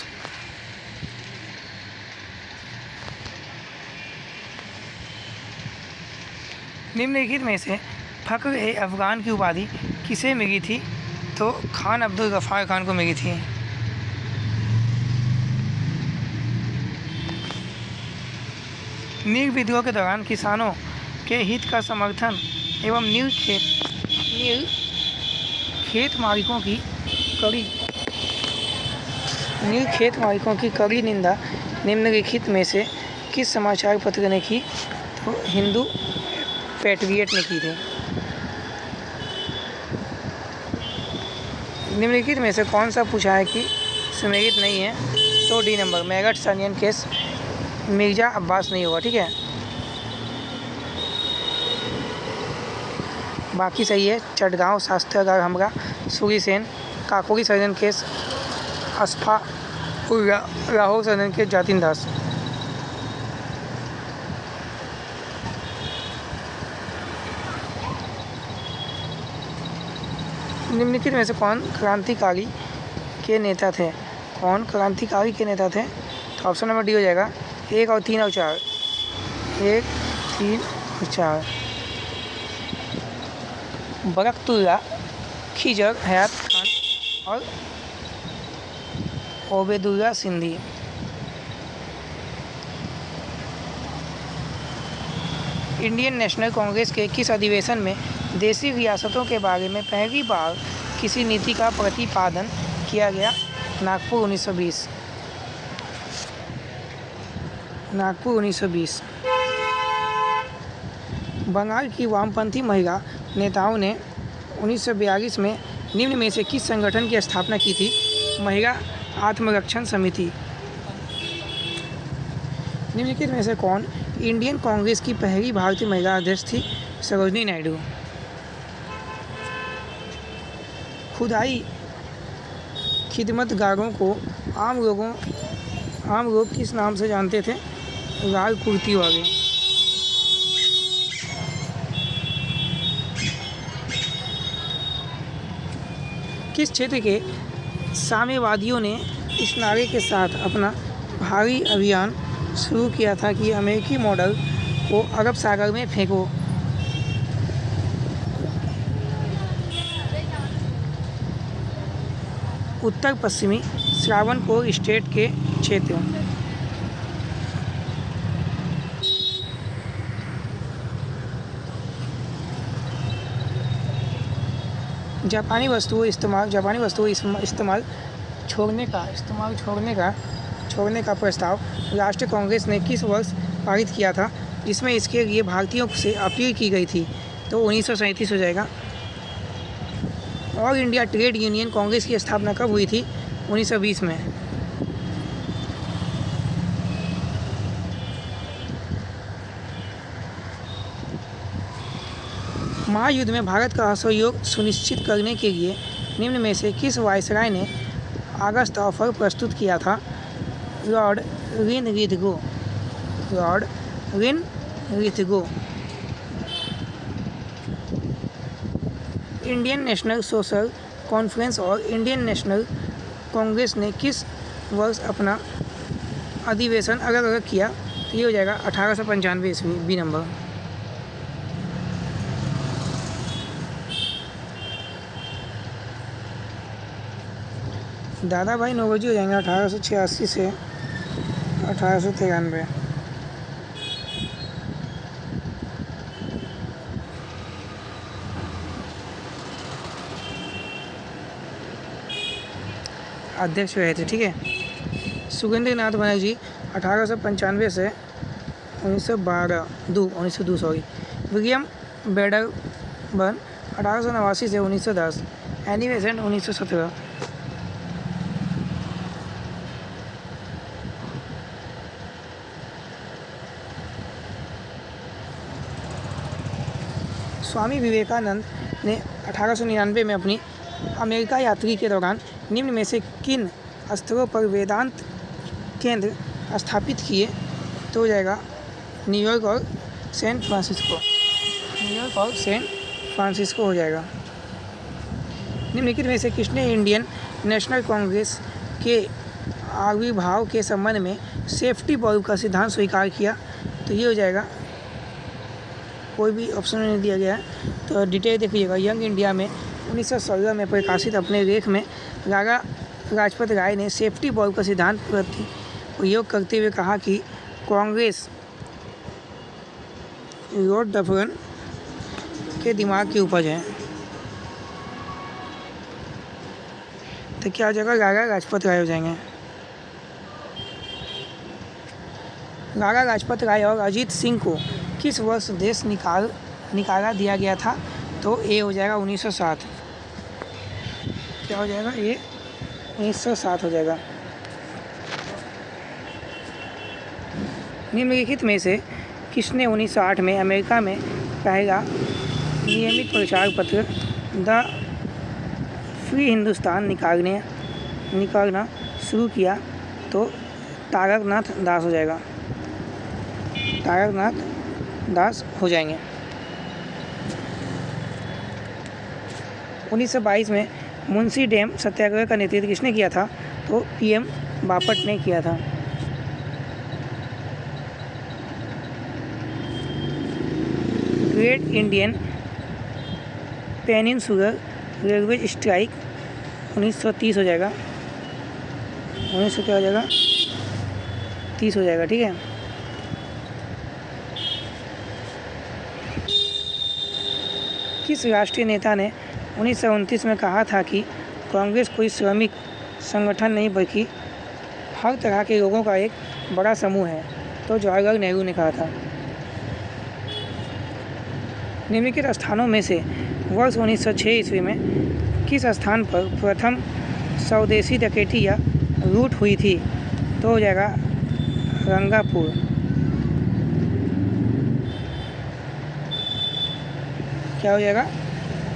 निम्नलिखित में से फख्र ए अफगान की उपाधि किसे मिली थी, तो खान अब्दुल गफ्फार खान को मिली थी। नील विद्रोह के दौरान किसानों के हित का समर्थन एवं नील खेत मालिकों की कड़ी निंदा निम्नलिखित में से किस समाचार पत्र ने की, तो हिंदू पैट्रियट ने की थी। निम्नलिखित में से कौन सा पूछा है कि सुमेलित नहीं है, तो डी नंबर मेरठ संयन केस मिर्जा अब्बास नहीं होगा। ठीक है, बाकी सही है। चटगांव शास्त्रागार हमला सूरी सेन, काकोरी सर्जन केस अस्फा उल्ला, लाहौर सर्जन केस जातिन दास। निम्नलिखित में से कौन क्रांतिकारी के नेता थे, कौन क्रांतिकारी के नेता थे, तो ऑप्शन नंबर डी हो जाएगा 1 और 3 और 4, 1, 3 और 4। बरकतुल्ला, खिजर हयात खान और ओबेदुल्ला सिंधी। इंडियन नेशनल कांग्रेस के किस अधिवेशन में देशी रियासतों के बारे में पहली बार किसी नीति का प्रतिपादन किया गया, नागपुर 1920। नागपुर 1920। बंगाल की वामपंथी महिला नेताओं ने 1942 में निम्न में से किस संगठन की स्थापना की थी, महिला आत्मरक्षण समिति। निम्नलिखित में से कौन इंडियन कांग्रेस की पहली भारतीय महिला अध्यक्ष थी, सरोजनी नायडू। खुदाई खिदमतगारों को आम लोग किस नाम से जानते थे, लाल कुर्ती वाले। किस क्षेत्र के साम्यवादियों ने इस नारे के साथ अपना भारी अभियान शुरू किया था कि अमेरिकी मॉडल को अरब सागर में फेंको। उत्तर पश्चिमी श्रावणकोर स्टेट के क्षेत्र। जापानी वस्तुओं इस्तेमाल छोड़ने का प्रस्ताव राष्ट्रीय कांग्रेस ने किस वर्ष पारित किया था, जिसमें इसके लिए भारतीयों से अपील की गई थी, तो 1937 हो जाएगा। All India trade union Congress की स्थापना कब हुई थी, 1920 में। महायुद्ध में भारत का असहयोग सुनिश्चित करने के लिए निम्न में से किस वायसराय ने अगस्त ऑफर प्रस्तुत किया था, Lord Linlithgow. Indian National Social Conference और इंडियन नेशनल कांग्रेस ने किस वर्ष अपना अधिवेशन अलग अलग किया, तो ये हो जाएगा 1895 ईस्वी, बी नंबर। दादा भाई नौरोजी हो जाएंगे 1886 से 1893। अध्यक्ष रहे थे। ठीक है, सुरेंद्र नाथ बनर्जी 1895 से 1902 सॉरी। विलियम वेडरबर्न 1889 से 1910। Annie Besant 1917। स्वामी विवेकानंद ने 1899 में अपनी अमेरिका यात्रा के दौरान निम्न में से किन स्थलों पर वेदांत केंद्र स्थापित किए? तो हो जाएगा न्यूयॉर्क और सैन फ्रांसिस्को। न्यूयॉर्क और सैन फ्रांसिस्को हो जाएगा। निम्नलिखित में से किसने इंडियन नेशनल कांग्रेस के आविर्भाव के संबंध में सेफ्टी वॉल्व का सिद्धांत स्वीकार किया? तो ये हो जाएगा, कोई भी ऑप्शन नहीं दिया गया है, तो डिटेल देखिएगा। यंग इंडिया में 1916 में प्रकाशित अपने लेख में लाला लाजपत राय ने सेफ्टी वॉल्व का सिद्धांत प्रयोग करते हुए कहा कि कांग्रेस लॉर्ड डफरन के दिमाग की उपज है। तो क्या हो जाएगा? लाला लाजपत राय हो जाएंगे। लाला लाजपत राय और अजीत सिंह को किस वर्ष देश निकाला दिया गया था? तो ए हो जाएगा 1907। क्या हो जाएगा? ये 1907 हो जाएगा। निम्नलिखित में से किसने 1908 में अमेरिका में पहला नियमित प्रचार पत्र द फ्री हिंदुस्तान निकालना शुरू किया? तो तारकनाथ दास हो जाएगा। तारकनाथ दास हो जाएंगे। 1922 में मुंशी डैम सत्याग्रह का नेतृत्व किसने किया था? तो पीएम बापट ने किया था। Great Indian peninsular railway strike 1930 हो जाएगा। 1900 क्या हो जाएगा? 30 हो जाएगा। ठीक है, किस राष्ट्रीय नेता ने 1929 में कहा था कि कांग्रेस कोई श्रमिक संगठन नहीं बल्कि हर तरह के लोगों का एक बड़ा समूह है? तो जवाहरलाल नेहरू ने कहा था। निम्नलिखित स्थानों में से वर्ष 1906 ईस्वी में किस स्थान पर प्रथम स्वदेशी डकैती या लूट हुई थी? तो हो जाएगा रंगापुर। क्या हो जाएगा?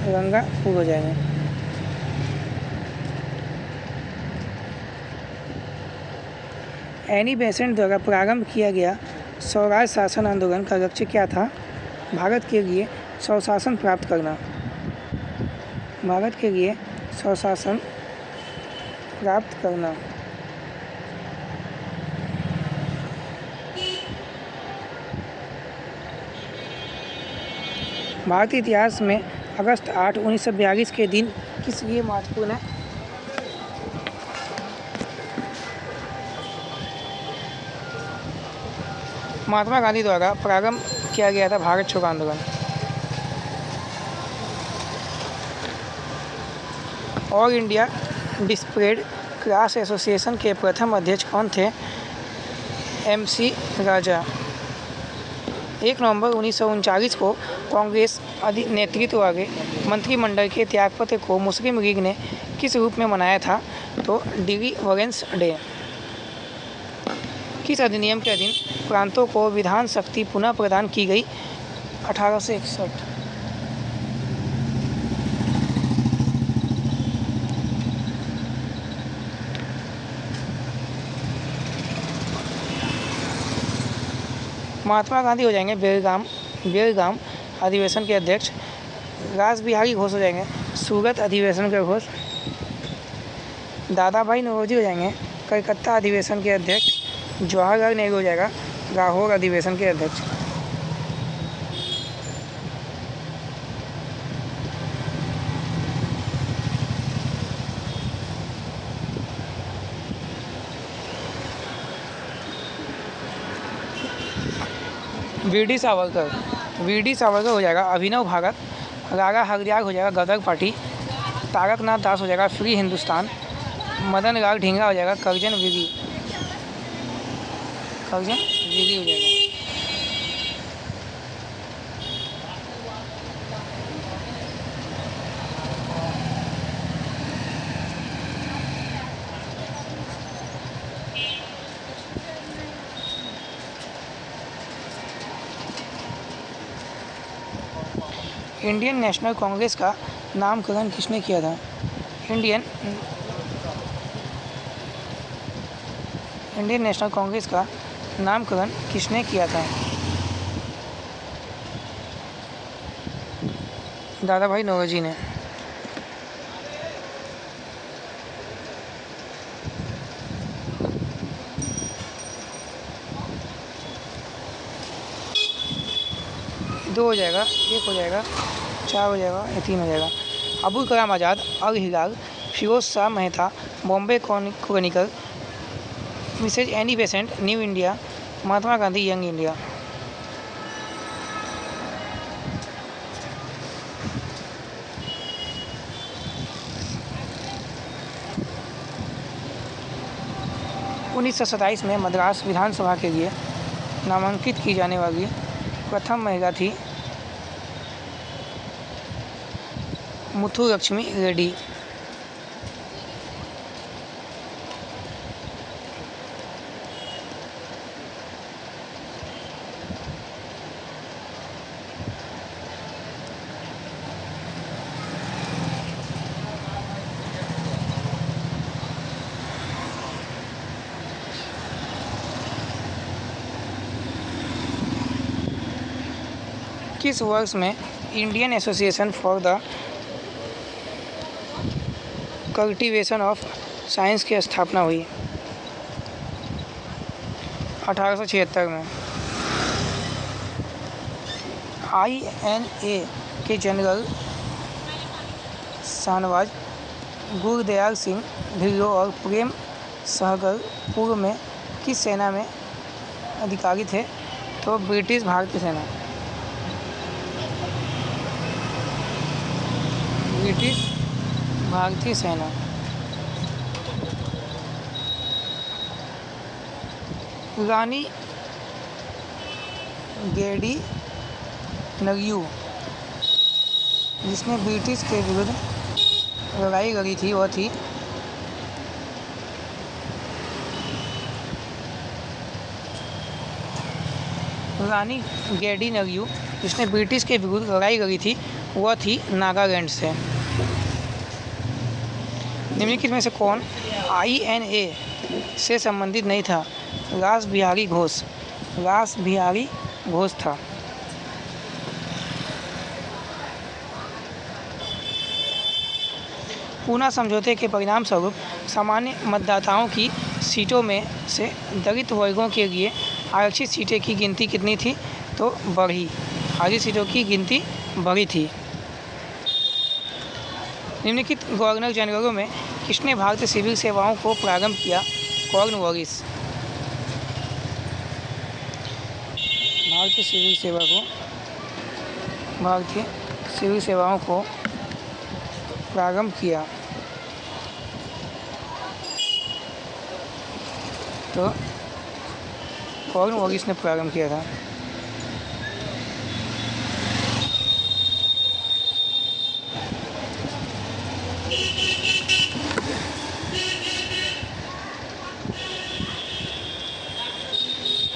रंगापुर हो जाएगा। एनी बेसेंट द्वारा प्रारंभ किया गया स्वराज शासन आंदोलन का लक्ष्य क्या था? भारत के लिए स्वशासन प्राप्त करना। भारत के लिए स्वशासन प्राप्त करना। भारतीय इतिहास में अगस्त 8, 1942 के दिन किस लिए महत्वपूर्ण है? महात्मा गांधी द्वारा प्रारंभ किया गया था भारत छोड़ो आंदोलन। All India displayed class association के प्रथम अध्यक्ष कौन थे? MC राजा। 1 नवंबर 1939 को कांग्रेस नेतृत्व वाले मंत्रिमंडल के त्यागपत्र को मुस्लिम लीग ने किस रूप में मनाया था? तो डिलीवरेंस डे। किस अधिनियम के अधीन प्रांतों को विधान शक्ति पुनः प्रदान की गई? 1861। महात्मा गांधी हो जाएंगे बेलगाम अधिवेशन के अध्यक्ष। रास बिहारी घोष हो जाएंगे सूरत अधिवेशन के घोष। दादा भाई नौरोजी हो जाएंगे कलकत्ता अधिवेशन के अध्यक्ष। जवाहरलाल नेहरू हो जाएगा लाहौर अधिवेशन के अध्यक्ष। वीडी सावरकर हो जाएगा अभिनव भारत। लाला हरदयाल हो जाएगा गदर पार्टी। तारकनाथ दास हो जाएगा फ्री हिंदुस्तान। मदन लाल ढींगरा हो जाएगा करजन विधि, करजन विधि हो जाएगा। इंडियन नेशनल कांग्रेस का नामकरण किसने किया था? इंडियन नेशनल कांग्रेस का नामकरण किसने किया था? दादा भाई नौरोजी ने। दो हो जाएगा, एक हो जाएगा, 4 हो जाएगा या 3 हो जाएगा। Abul Kalam Azad, Al Hilal, Firoz Shah Mehta, Bombay Chronicle, Mrs Annie Besant, New India, Mahatma Gandhi, Young India. उन्नीस सौ 27 में मद्रास विधानसभा के लिए नामांकित की जाने वाली प्रथम महिला थी मुथुलक्ष्मी रेड्डी। किस वर्ष में Indian association for the cultivation of science की स्थापना हुई? 1876 में। INA के जनरल शाहनवाज, गुरदयाल सिंह ढिल्लों और प्रेम सहगल पूर्व में किस सेना में अधिकारी थे? तो ब्रिटिश भारतीय सेना, ब्रिटिश भारतीय सेना। रानी गेडी नगयू जिसने ब्रिटिश के विरुद्ध लड़ाई लड़ी थी वह थी रानी गेडी नगयू जिसने ब्रिटिश के विरुद्ध लड़ाई लड़ी थी वह थी नागालैंड से। निम्नलिखित में से कौन INA से संबंधित नहीं था? रास बिहारी घोष, रास बिहारी घोष था। पूना समझौते के परिणाम स्वरूप सामान्य मतदाताओं की सीटों में से दलित वर्गों के लिए आरक्षित सीटें की गिनती कितनी थी? तो बढ़ी, आरक्षित सीटों की गिनती बढ़ी थी। निम्नलिखित गवर्नर जनरलों में किसने भारतीय सिविल सेवाओं को प्रारंभ किया? कॉर्नवालिस। भारतीय सिविल सेवाओं को प्रारंभ किया तो कॉर्नवालिस ने प्रारंभ किया था।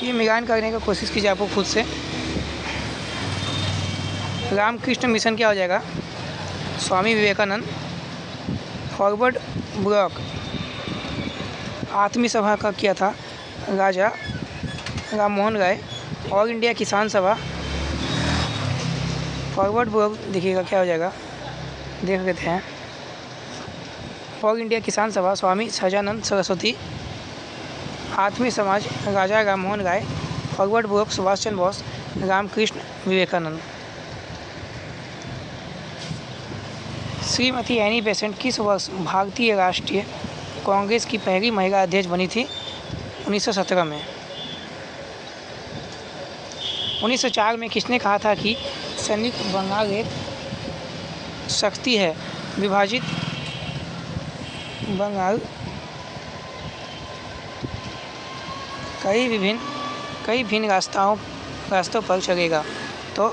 ये मिलान करने का कोशिश कीजिए आपको खुद से। रामकृष्ण मिशन क्या हो जाएगा? स्वामी विवेकानंद। फॉरवर्ड ब्लॉक आत्मी सभा का किया था? राजा राम मोहन राय। ऑल इंडिया किसान सभा। फॉरवर्ड ब्लॉक देखिएगा क्या हो जाएगा, देख लेते हैं। ऑल इंडिया किसान सभा स्वामी सहजानंद सरस्वती। आत्मी समाज राजा Ram Mohan Roy. Forward block Subhash Chandra Bose, Ramakrishna Vivekananda. Shrimati Annie Besant किस वर्ष भारतीय राष्ट्रीय कांग्रेस की पहली महिला अध्यक्ष बनी थी? 1917 में। 1904 में किसने कहा था कि संयुक्त बंगाल एक शक्ति है? विभाजित बंगाल कई भिन्न रास्तों पर चलेगा। तो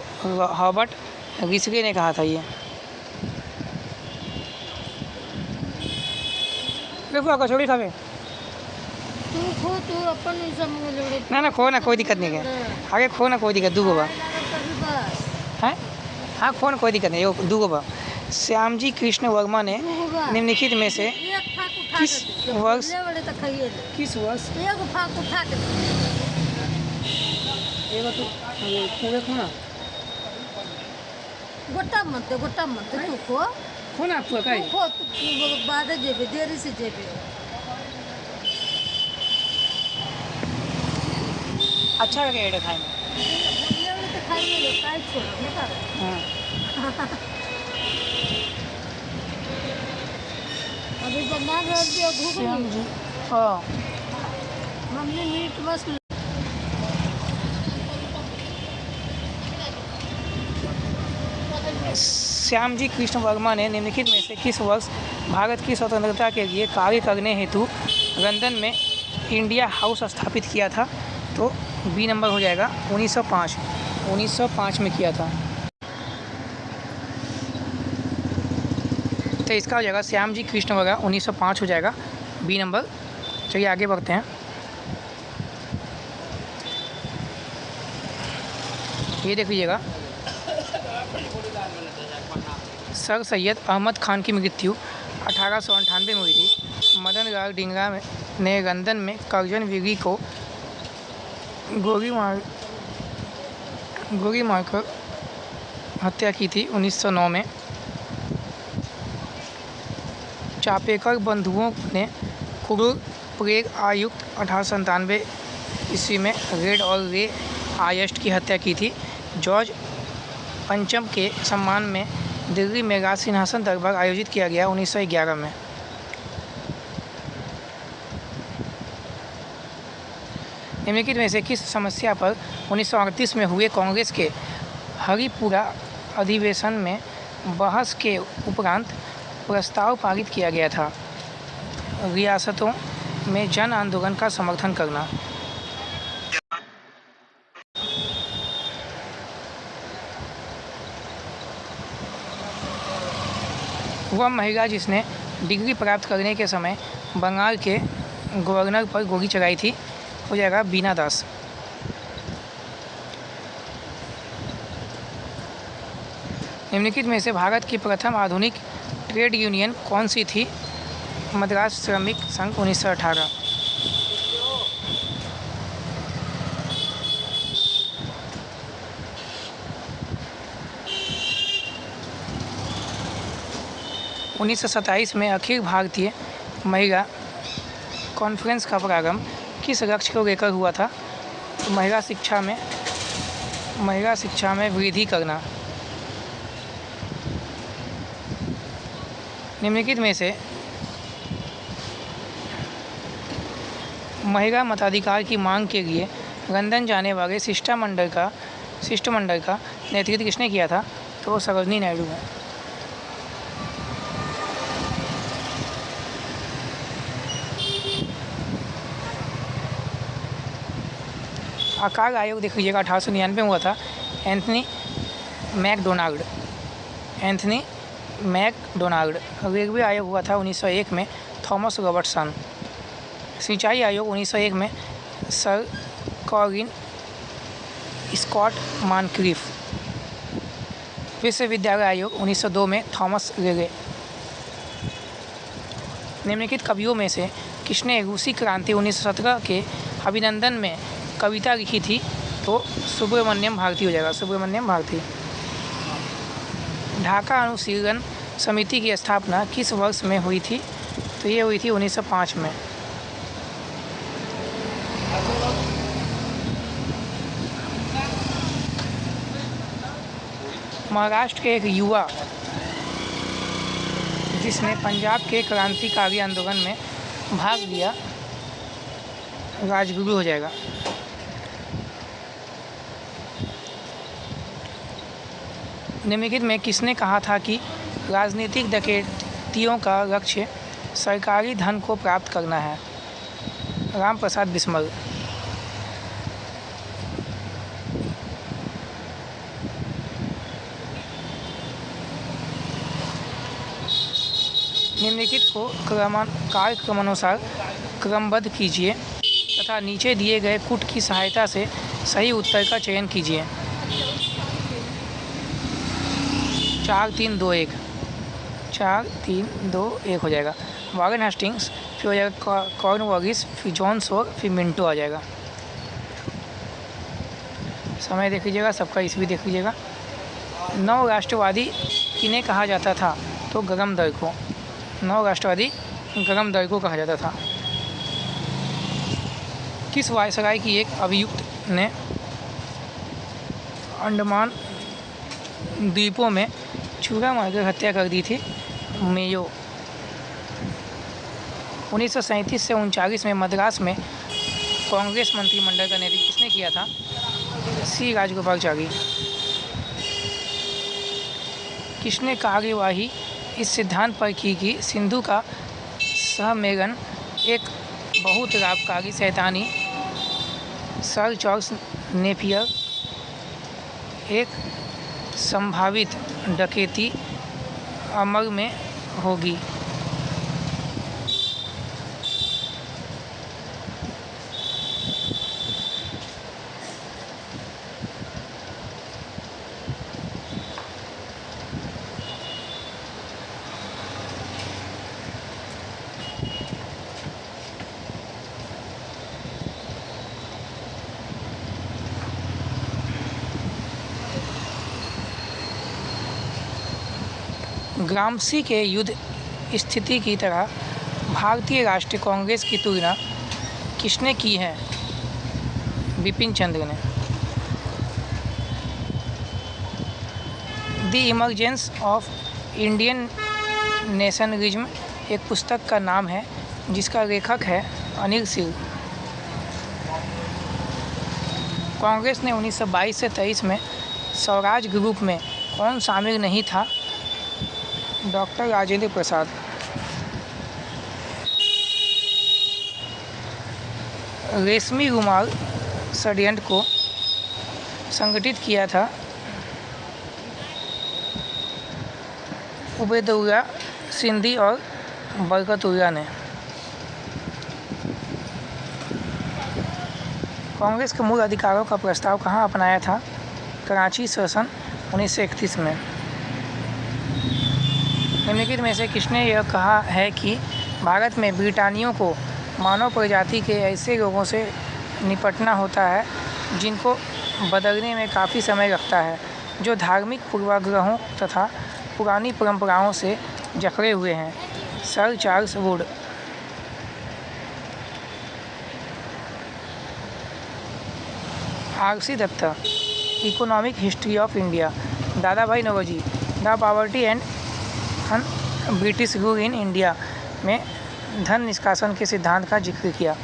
हॉबर्ट रिसले ने कहा था ये। देखो कचौड़ी खावे तू खो तू अपन नहीं समझ लोड़े ना खो ना, कोई दिक्कत नहीं है। आगे खो ना, कोई दिक्कत, दूगो बा है। हाँ खो ना, कोई दिक्कत नहीं, दूगो बा। श्यामजी कृष्ण वर्मा ने निम्नलिखित में से किस वर्ष एक फाक उठा के गोटा मत तू खो ना आपको का खो तू बाद जेबे देरी से जेबे अच्छा लगे एडे खाए में। ये वाले तो खाई में लोग काई छोड़ नहीं कर। हाँ अभी बना रह दिया भूख नहीं। हाँ मम्मी मीट बस श्यामजी कृष्ण वर्मा ने निम्नलिखित में से किस वर्ष भारत की स्वतंत्रता के लिए कार्य करने हेतु लंदन में इंडिया हाउस स्थापित किया था? तो बी नंबर हो जाएगा 1905 में किया था। तो इसका हो जाएगा श्यामजी कृष्ण वर्मा 1905 हो जाएगा, बी नंबर। चलिए आगे बढ़ते हैं। ये देख लीजिएगा, सर सैयद अहमद खान की मृत्यु 1898 में हुई थी। मदन लाल ढींगरा ने लंदन में कर्जन विगी को गोली मारकर हत्या की थी 1909 में। चापेकर बंधुओं ने क्रूर प्लेग आयुक्त 1897 ईस्वी में रेड और रे आयस्ट की हत्या की थी। जॉर्ज पंचम के सम्मान में दिल्ली में राज सिंहासन दरबार आयोजित किया गया 1911 में। निम्नलिखित में से किस समस्या पर 1938 में हुए कांग्रेस के हरिपुरा अधिवेशन में बहस के उपरांत प्रस्ताव पारित किया गया था? रियासतों में जन आंदोलन का समर्थन करना। वह महिला जिसने डिग्री प्राप्त करने के समय बंगाल के गवर्नर पर गोली चलाई थी, हो जाएगा बीना दास। निम्नलिखित में से भारत की प्रथम आधुनिक ट्रेड यूनियन कौन सी थी? मद्रास श्रमिक संघ 1918। उन्नीस सौ 27 में अखिल भारतीय महिला कॉन्फ्रेंस का प्रारंभ किस लक्ष्य को लेकर हुआ था? तो महिला शिक्षा में वृद्धि करना। निम्नलिखित में से महिला मताधिकार की मांग के लिए लंदन जाने वाले शिष्टमंडल का नेतृत्व किसने किया था? तो सरोजनी नायडू है। आकार आयोग देख लीजिएगा 1899 में हुआ था। Anthony McDonald. रेलवे आयोग हुआ था 1901 में, थॉमस रॉबर्टसन। सिंचाई आयोग 1901 में सर कॉलिन स्कॉट मॉनक्रिफ। विश्वविद्यालय आयोग 1902 में थॉमस रेले। निम्नलिखित कवियों में से किसने रूसी क्रांति 1917 के अभिनंदन में कविता लिखी थी? तो सुब्रमण्यम भारती हो जाएगा, सुब्रमण्यम भारती। ढाका अनुशीलन समिति की स्थापना किस वर्ष में हुई थी? तो ये हुई थी 1905 में। महाराष्ट्र के एक युवा जिसने पंजाब के क्रांतिकारी आंदोलन में भाग लिया, राजगुरु हो जाएगा। निम्नलिखित में किसने कहा था कि राजनीतिक डकैतियों का लक्ष्य सरकारी धन को प्राप्त करना है? राम प्रसाद बिस्मिल। निम्नलिखित को कार्यक्रमानुसार क्रमबद्ध कीजिए तथा नीचे दिए गए पुट की सहायता से सही उत्तर का चयन कीजिए। 4 3 2 1 4 3 2 1 हो जाएगा। वॉरेन हेस्टिंग्स, फिर हो जाएगा कॉर्नवालिस, फिर जॉन सोर, फिर मिंटो आ जाएगा। समय देख लीजिएगा, सबका ईस्वी देख लीजिएगा। नव राष्ट्रवादी किन्हें कहा जाता था? तो गगन दल को। नव राष्ट्रवादी गगन दल को कहा जाता था। किस वायसराय की एक अभियुक्त ने अंडमान द्वीपों में छुरा मारकर हत्या कर दी थी? मेयो। 1937 से 1939 में मद्रास में कांग्रेस मंत्रिमंडल का नेतृत्व किसने किया था? सी राजगोपालाचारी। किसने कार्यवाही इस सिद्धांत पर की कि सिंधु का सहमेलन एक बहुत लाभकारी शैतानी? Sir Charles Napier. एक संभावित डकैती अमल में होगी। ग्रामसी के युद्ध स्थिति की तरह भारतीय राष्ट्रीय कांग्रेस की तुलना किसने की है? बिपिन चंद्र ने। The emergence of Indian nationalism एक पुस्तक का नाम है जिसका लेखक है अनिल सिंह। कांग्रेस ने 1922 से 23 में स्वराज ग्रुप में कौन शामिल नहीं था? डॉक्टर राजेंद्र प्रसाद। रेशमी रुमाल षड्यंत्र को संगठित किया था उबैदुल्ला सिंधी और बरकतुल्ला ने। कांग्रेस के मूल अधिकारों का प्रस्ताव कहाँ अपनाया था? कराची सेशन 1931 में। निम्नलिखित में से किसने यह कहा है कि भारत में ब्रिटानियों को मानव प्रजाति के ऐसे लोगों से निपटना होता है जिनको बदलने में काफ़ी समय लगता है, जो धार्मिक पूर्वाग्रहों तथा पुरानी परंपराओं से जकड़े हुए हैं? Sir Charles Wood. R C. Dutta, economic history of India. Dada Bhai Naoroji, the poverty and British rule in India में धन निष्कासन के सिद्धांत का जिक्र किया।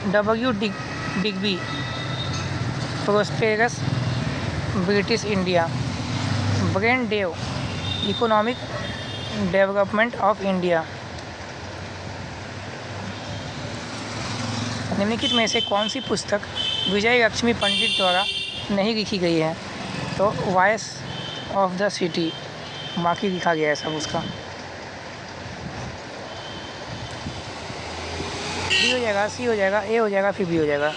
W Digby, prosperous British India. ब्रेन डेव, इकोनॉमिक डेवलपमेंट ऑफ इंडिया। निम्नलिखित में से कौन सी पुस्तक विजय लक्ष्मी पंडित द्वारा नहीं लिखी गई है? तो वॉइस ऑफ द सिटी, बाकी लिखा गया है सब उसका। बी हो जाएगा, सी हो जाएगा, ए हो जाएगा, फिर बी हो जाएगा।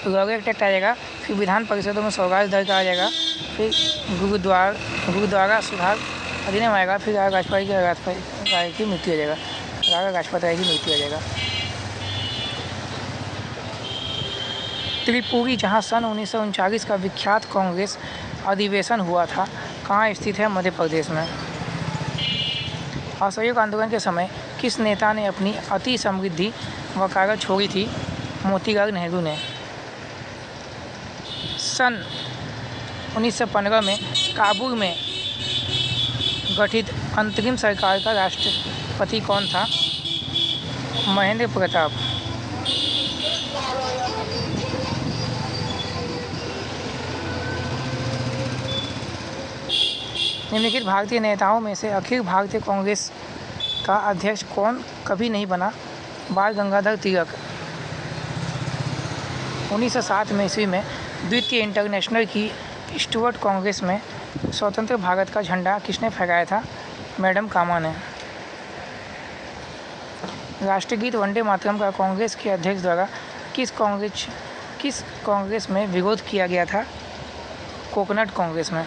गवर्नमेंट एक्ट आ जाएगा, फिर विधान परिषदों में स्वराज दल का आ जाएगा, फिर गुरुद्वारा सुधार अधिनियम आएगा, फिर राजा गाजपाई राय की मृत्यु हो जाएगा, राजा गाजपत राय की मृत्यु हो जाएगा। त्रिपुरी, जहाँ सन 1939 का विख्यात कांग्रेस अधिवेशन हुआ था, कहाँ स्थित है? मध्य प्रदेश में। असहयोग आंदोलन के समय किस नेता ने अपनी अति समृद्धि वकालत छोड़ी थी? मोतीलाल नेहरू ने। सन 1915 में काबुल में गठित अंतरिम सरकार का राष्ट्रपति कौन था? महेंद्र प्रताप। निम्नलिखित भारतीय नेताओं में से अखिल भारतीय कांग्रेस का अध्यक्ष कौन कभी नहीं बना? बाल गंगाधर तिलक। 1907 में ईस्वी में द्वितीय इंटरनेशनल की स्टुअर्ट कांग्रेस में स्वतंत्र भारत का झंडा किसने फहराया था? मैडम कामा ने। राष्ट्रीय गीत वंदे मातरम का कांग्रेस के अध्यक्ष द्वारा किस कांग्रेस में विरोध किया गया था? कोकोनट कांग्रेस में।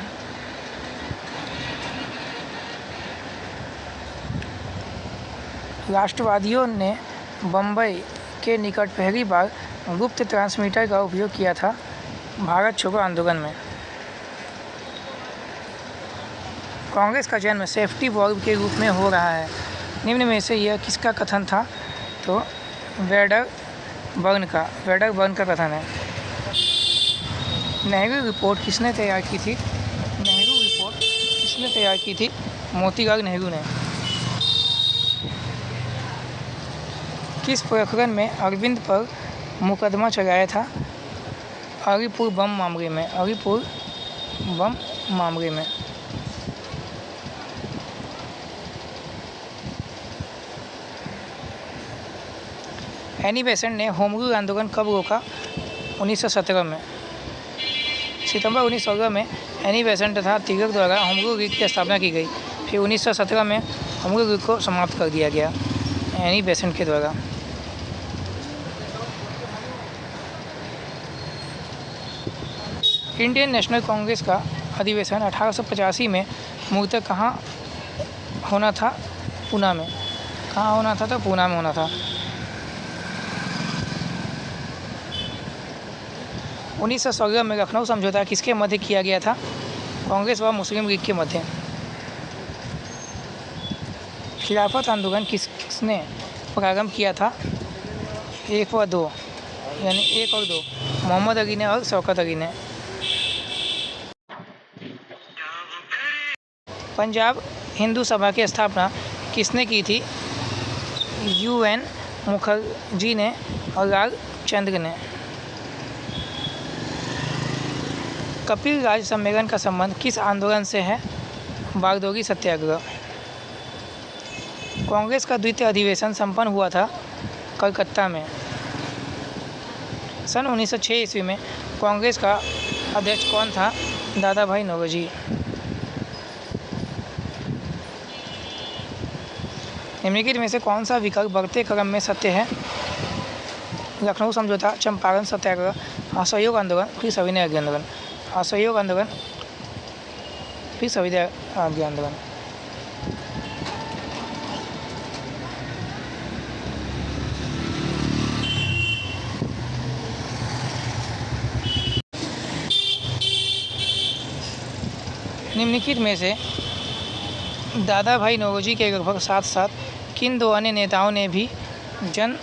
राष्ट्रवादियों ने बम्बई के निकट पहली बार गुप्त ट्रांसमीटर का उपयोग किया था? भारत छोड़ो आंदोलन में। कांग्रेस का जन्म सेफ्टी वॉल्व के रूप में हो रहा है, निम्न में से यह किसका कथन था? तो वेडरबर्न का कथन है। नेहरू रिपोर्ट किसने तैयार की थी? नेहरू रिपोर्ट किसने तैयार की थी? मोतीलाल नेहरू ने। किस प्रकरण में अरविंद पर मुकदमा चलाया था? अलीपुर बम मामले में। एनी बेसेंट ने होम रूल आंदोलन कब रोका? 1917 में। सितंबर 1916 में एनी बेसेंट तथा तिलक द्वारा होम रूल लीग की स्थापना की गई। फिर 1917 में होम रूल लीग को समाप्त कर दिया गया एनी बेसेंट के द्वारा। इंडियन नेशनल कांग्रेस का अधिवेशन 1885 में मूलतः कहाँ होना था? पूना में। कहाँ होना था? तो पूना में होना था। 1916 में लखनऊ समझौता किसके मध्य किया गया था? कांग्रेस व मुस्लिम लीग के मध्य। खिलाफत आंदोलन किसने प्रारंभ किया था? 1 व 2 यानी 1 और 2, मोहम्मद अली ने और शौकत अली ने। पंजाब हिंदू सभा की स्थापना किसने की थी? UN मुखर्जी ने और लाल चंद्र ने। कपिल राज सम्मेलन का संबंध किस आंदोलन से है? बारडोली सत्याग्रह। कांग्रेस का द्वितीय अधिवेशन संपन्न हुआ था कलकत्ता में। सन 1906 ईस्वी में कांग्रेस का अध्यक्ष कौन था? दादा भाई नौरोजी। निम्नलिखित में से कौन सा विकल्प बढ़ते क्रम में सत्य है? लखनऊ समझौता, चंपारण सत्याग्रह, असहयोग आंदोलन, फिर सविनय आज्ञा आंदोलन। असहयोग आंदोलन, फिर सविनय आज्ञा आंदोलन। निम्नलिखित में से दादा भाई नौरोजी के लगभग साथ साथ किन दो अन्य नेताओं ने भी जन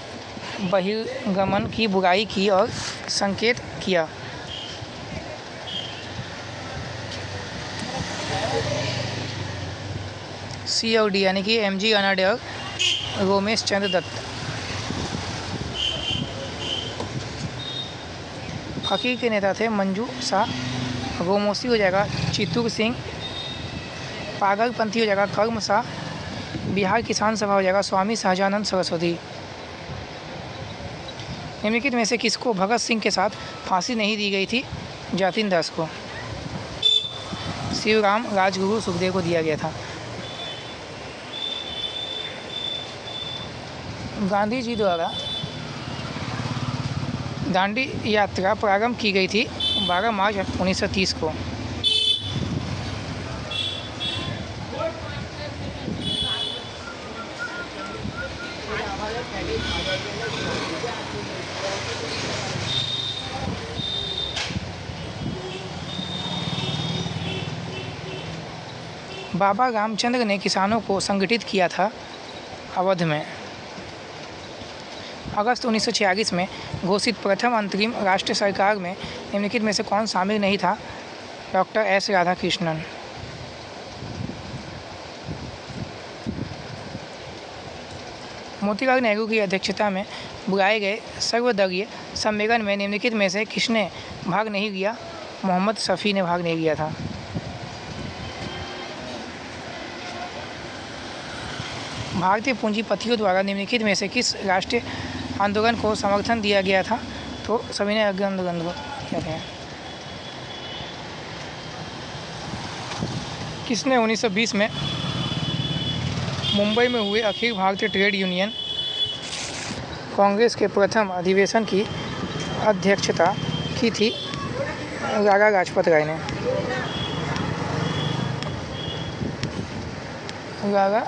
बहिर्गमन की बुराई की और संकेत किया? C और D यानी कि MG अनाडे और रोमेश चंद्र दत्त। फकीर के नेता थे मंजू शाह। गोमोसी हो जाएगा चित्तूर सिंह। पागलपंथी हो जाएगा कर्म शाह। बिहार किसान सभा हो जाएगा स्वामी सहजानंद सरस्वती। निम्नलिखित में से किसको भगत सिंह के साथ फांसी नहीं दी गई थी? जातिन दास को। शिवराम राजगुरु सुखदेव को दिया गया था। गांधी जी द्वारा दांडी यात्रा प्रारंभ की गई थी 12 मार्च 1930 को। बाबा रामचंद्र ने किसानों को संगठित किया था अवध में। अगस्त 1946 में घोषित प्रथम अंतरिम राष्ट्रीय सरकार में निम्नलिखित में से कौन शामिल नहीं था? Doctor S Radhakrishnan. मोतीलाल नेहरू की अध्यक्षता में बुलाए गए सर्वदलीय सम्मेलन में निम्नलिखित में से किसने भाग नहीं लिया? मोहम्मद शफी ने भाग नहीं लिया था। भारतीय पूंजीपतियों द्वारा निम्नलिखित में से किस राष्ट्रीय आंदोलन को समर्थन दिया गया था? तो सविनय आज्ञा आंदोलन को कहते हैं। किसने 1920 में मुंबई में हुए अखिल भारतीय ट्रेड यूनियन कांग्रेस के प्रथम अधिवेशन की अध्यक्षता की थी लाला लाजपत राय ने। लाला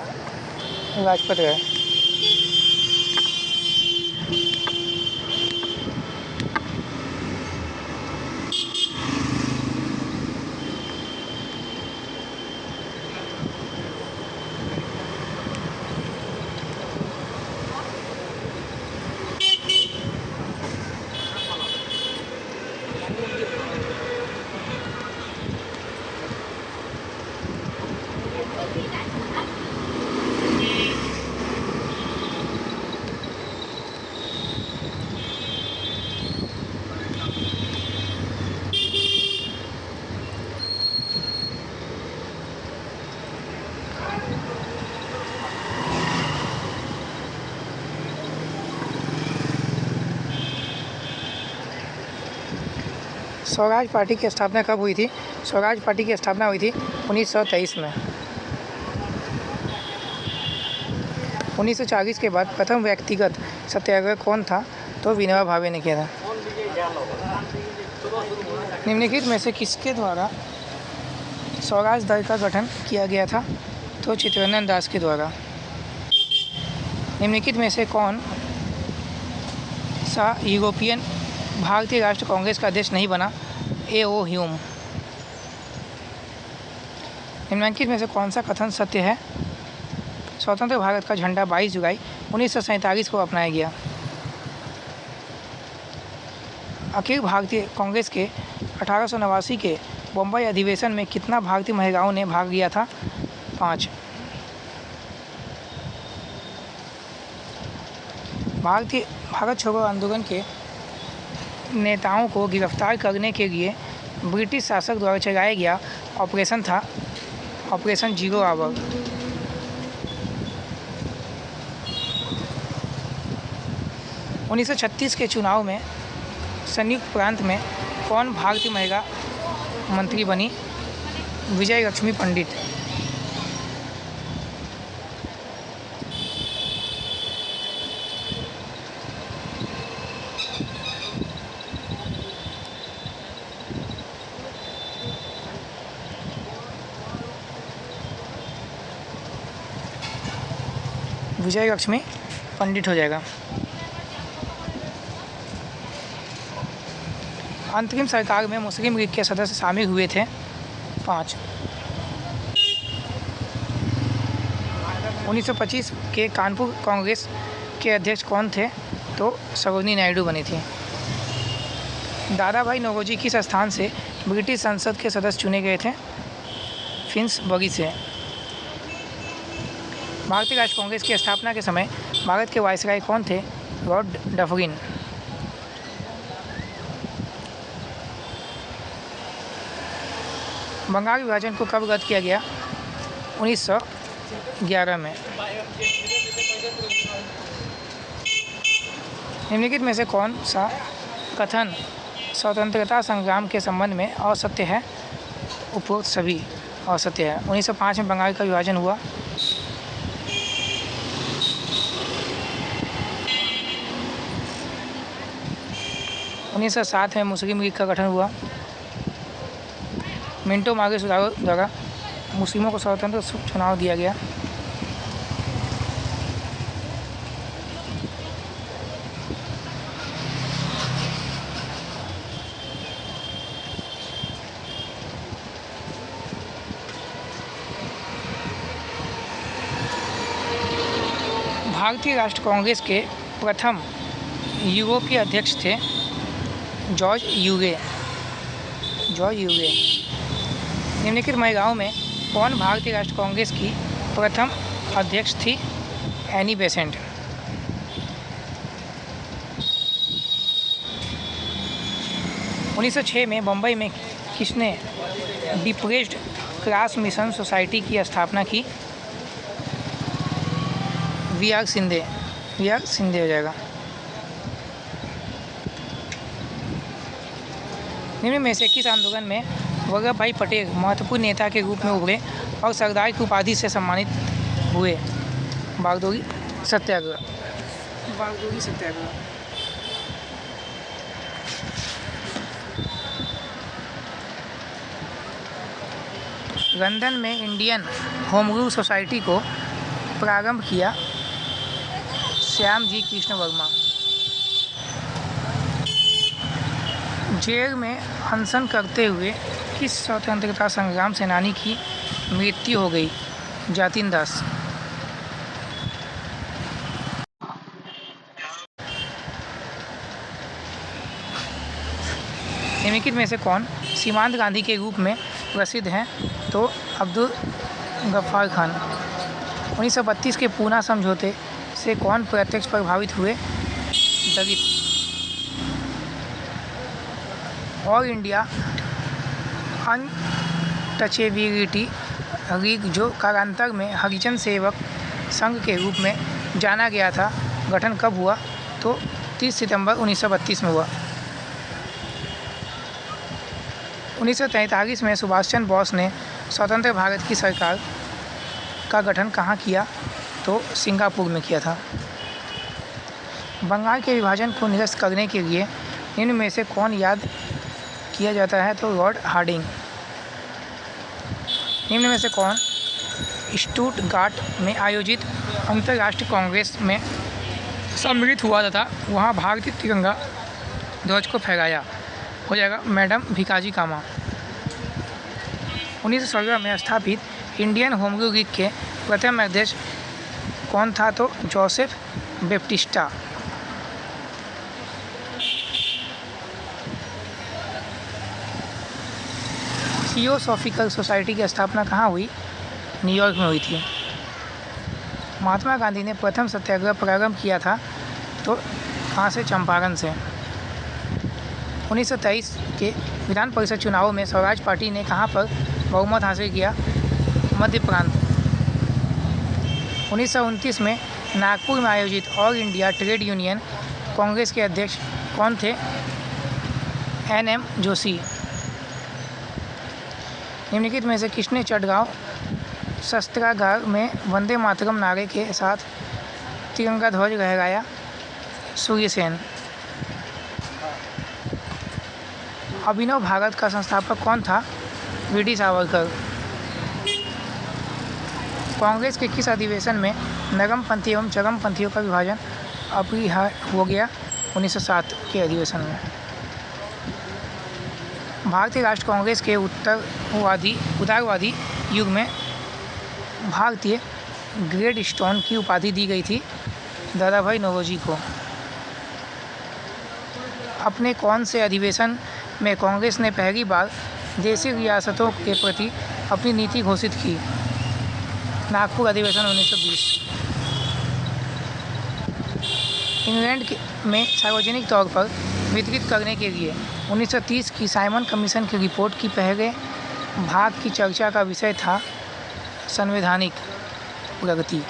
लाजपत राय। स्वराज पार्टी की स्थापना कब हुई थी? स्वराज पार्टी की स्थापना हुई थी 1923 में। 1940 के बाद प्रथम व्यक्तिगत सत्याग्रह कौन था? तो विनोबा भावे ने किया था। निम्नलिखित में से किसके द्वारा स्वराज दल का गठन किया गया था? तो चित्तरंजन दास के द्वारा। निम्नलिखित में से कौन सा यूरोपियन भारतीय राष्ट्र कांग्रेस का अध्यक्ष नहीं बना? A.O. ह्यूम। निम्नलिखित में से कौन सा कथन सत्य है? स्वतंत्र भारत का झंडा 22 जुलाई 1947 को अपनाया गया। अखिल भारतीय कांग्रेस के 1889 के बम्बई अधिवेशन में कितना भारतीय महिलाओं ने भाग लिया था? 5। भारत छोड़ो आंदोलन के नेताओं को गिरफ्तार करने के लिए ब्रिटिश शासक द्वारा चलाया गया ऑपरेशन था ऑपरेशन जीरो आवर। (1936) के चुनाव में संयुक्त प्रांत में कौन भारतीय महिला मंत्री बनी? विजय लक्ष्मी पंडित। विजय लक्ष्मी पंडित हो जाएगा। अंतरिम सरकार में मुस्लिम लीग के सदस्य शामिल हुए थे? 5। 1925 के कानपुर कांग्रेस के अध्यक्ष कौन थे? तो सरोजिनी नायडू बनी थी। दादा भाई नौरोजी किस स्थान से ब्रिटिश संसद के सदस्य चुने गए थे? फिन्सबरी से। भारतीय राष्ट्र कांग्रेस की स्थापना के समय भारत के वायसराय कौन थे? Lord Dufferin. बंगाल विभाजन को कब रद्द किया गया? 1911 में। निम्नलिखित में से कौन सा कथन स्वतंत्रता संग्राम के संबंध में असत्य है? उपरोक्त सभी असत्य है। 1905 में बंगाल का विभाजन हुआ। 1907 में मुस्लिम लीग का गठन हुआ। मिंटो मार्गे सुधारों द्वारा मुस्लिमों को स्वतंत्र चुनाव दिया गया। भारतीय राष्ट्र कांग्रेस के प्रथम यूरोपीय अध्यक्ष थे जॉर्ज यूगे। निम्नलिखित महिलाओं में कौन भारतीय राष्ट्र कांग्रेस की प्रथम अध्यक्ष थी? Annie Besant. उन्नीस में बम्बई में किसने डिप्रेस्ड क्लास मिशन सोसाइटी की स्थापना की? वी.आर. सिंधे हो जाएगा। निम्न में से किस आंदोलन में वल्लभ भाई पटेल महत्वपूर्ण नेता के रूप में उभरे और सरदार की उपाधि से सम्मानित हुए? बारदोली सत्याग्रह। बारदोली सत्याग्रह। लंदन में इंडियन होम रूल सोसाइटी को प्रारंभ किया श्याम जी कृष्ण वर्मा। जेल में अनशन करते हुए किस स्वतंत्रता संग्राम सेनानी की मृत्यु हो गई? जातिन दास। निम्नलिखित में से कौन सीमांत गांधी के रूप में प्रसिद्ध हैं? तो अब्दुल गफ्फार खान। 1932 के पूना समझौते से कौन प्रत्यक्ष प्रभावित हुए? दलित। ऑल इंडिया अनटचेबिलिटी लीग, जो कालांतर में हरिजन सेवक संघ के रूप में जाना गया था, गठन कब हुआ? तो 30 सितंबर 1932 में हुआ। 1943 में सुभाष चंद्र बोस ने स्वतंत्र भारत की सरकार का गठन कहाँ किया? तो सिंगापुर में किया था। बंगाल के विभाजन को निरस्त करने के लिए निम्न में से कौन याद किया जाता है? तो लॉर्ड हार्डिंग। निम्न में से कौन स्टुटगार्ट में आयोजित अंतर्राष्ट्रीय कांग्रेस में सम्मिलित हुआ तथा वहां भारतीय तिरंगा ध्वज को फहराया? हो जाएगा मैडम भिकाजी कामा। 1916 में स्थापित इंडियन होम रूल लीग के प्रथम अध्यक्ष कौन था? तो जोसेफ बैप्टिस्टा। थियोसॉफिकल सोसाइटी की स्थापना कहाँ हुई? न्यूयॉर्क में हुई थी। महात्मा गांधी ने प्रथम सत्याग्रह प्रारंभ किया था, तो कहाँ से? चंपारण से। 1923 के विधान परिषद चुनावों में स्वराज पार्टी ने कहाँ पर बहुमत हासिल किया? मध्य प्रांत। 1929 में नागपुर में आयोजित all India trade union Congress के अध्यक्ष कौन थे? NM जोशी। निम्नलिखित में से किसने चटगांव शस्त्रागार में वंदे मातरम नारे के साथ तिरंगा ध्वज लहराया? सूर्यसेन। अभिनव भारत का संस्थापक कौन था? वीडी सावरकर। कांग्रेस के किस अधिवेशन में नरमपंथी एवं चरमपंथियों का विभाजन अपरिहार्य हो गया? 1907 के अधिवेशन में। भारतीय राष्ट्र कांग्रेस के उदारवादी युग में भारतीय ग्रेड स्टोन की उपाधि दी गई थी दादाभाई नौरोजी को। अपने कौन से अधिवेशन में कांग्रेस ने पहली बार देशी रियासतों के प्रति अपनी नीति घोषित की? नागपुर अधिवेशन 1920। इंग्लैंड में सार्वजनिक तौर पर वितरित करने के लिए 1930 की साइमन कमीशन की रिपोर्ट की पहले भाग की चर्चा का विषय था संवैधानिक प्रगति।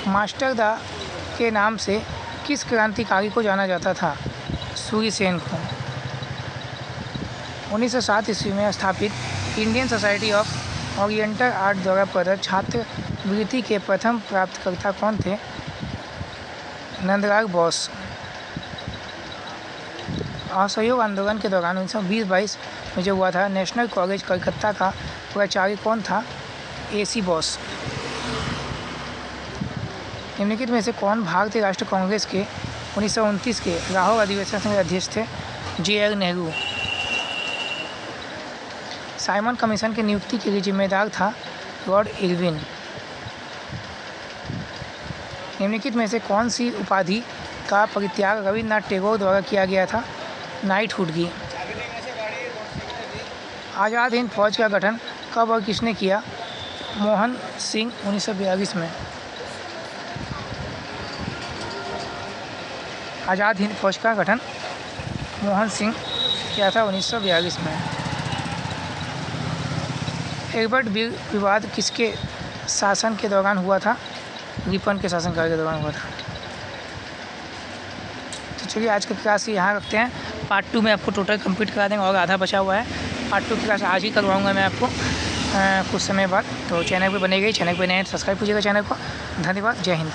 मास्टरदा के नाम से किस क्रांतिकारी को जाना जाता था? सूर्यसेन को। 1907 ईस्वी में स्थापित Indian society of oriental art द्वारा प्रदत्त छात्रवृत्ति के प्रथम प्राप्तकर्ता कौन थे? नंदलाल बोस। असहयोग आंदोलन के दौरान 1920-22 में जो हुआ था, नेशनल कॉलेज कलकत्ता का प्राचार्य कौन था? AC बोस। निम्नलिखित में से कौन भारतीय राष्ट्रीय कांग्रेस के 1929 के लाहौर अधिवेशन के अध्यक्ष थे? JL नेहरू। साइमन कमीशन की नियुक्ति के लिए जिम्मेदार था लॉर्ड इरविन। निम्नलिखित में से कौन सी उपाधि का परित्याग रविन्द्रनाथ टैगोर द्वारा किया गया था? नाइटहुड की। आज़ाद हिंद फौज का गठन कब और किसने किया? मोहन सिंह 1942 में। आज़ाद हिंद फौज का गठन मोहन सिंह किया था 1942 में। एल्बर्ट बिल विवाद किसके शासन के दौरान हुआ था? रिपन के शासनकाल के दौरान हुआ था। तो चलिए आज की क्लास यहाँ रखते हैं। पार्ट 2 में आपको टोटल कंप्लीट करा देंगे और आधा बचा हुआ है। पार्ट 2 की क्लास आज ही करवाऊँगा मैं आपको। कुछ समय बाद। तो चैनल पे बने गई, चैनल पे नए सब्सक्राइब कीजिएगा चैनल को। धन्यवाद, जय हिंद।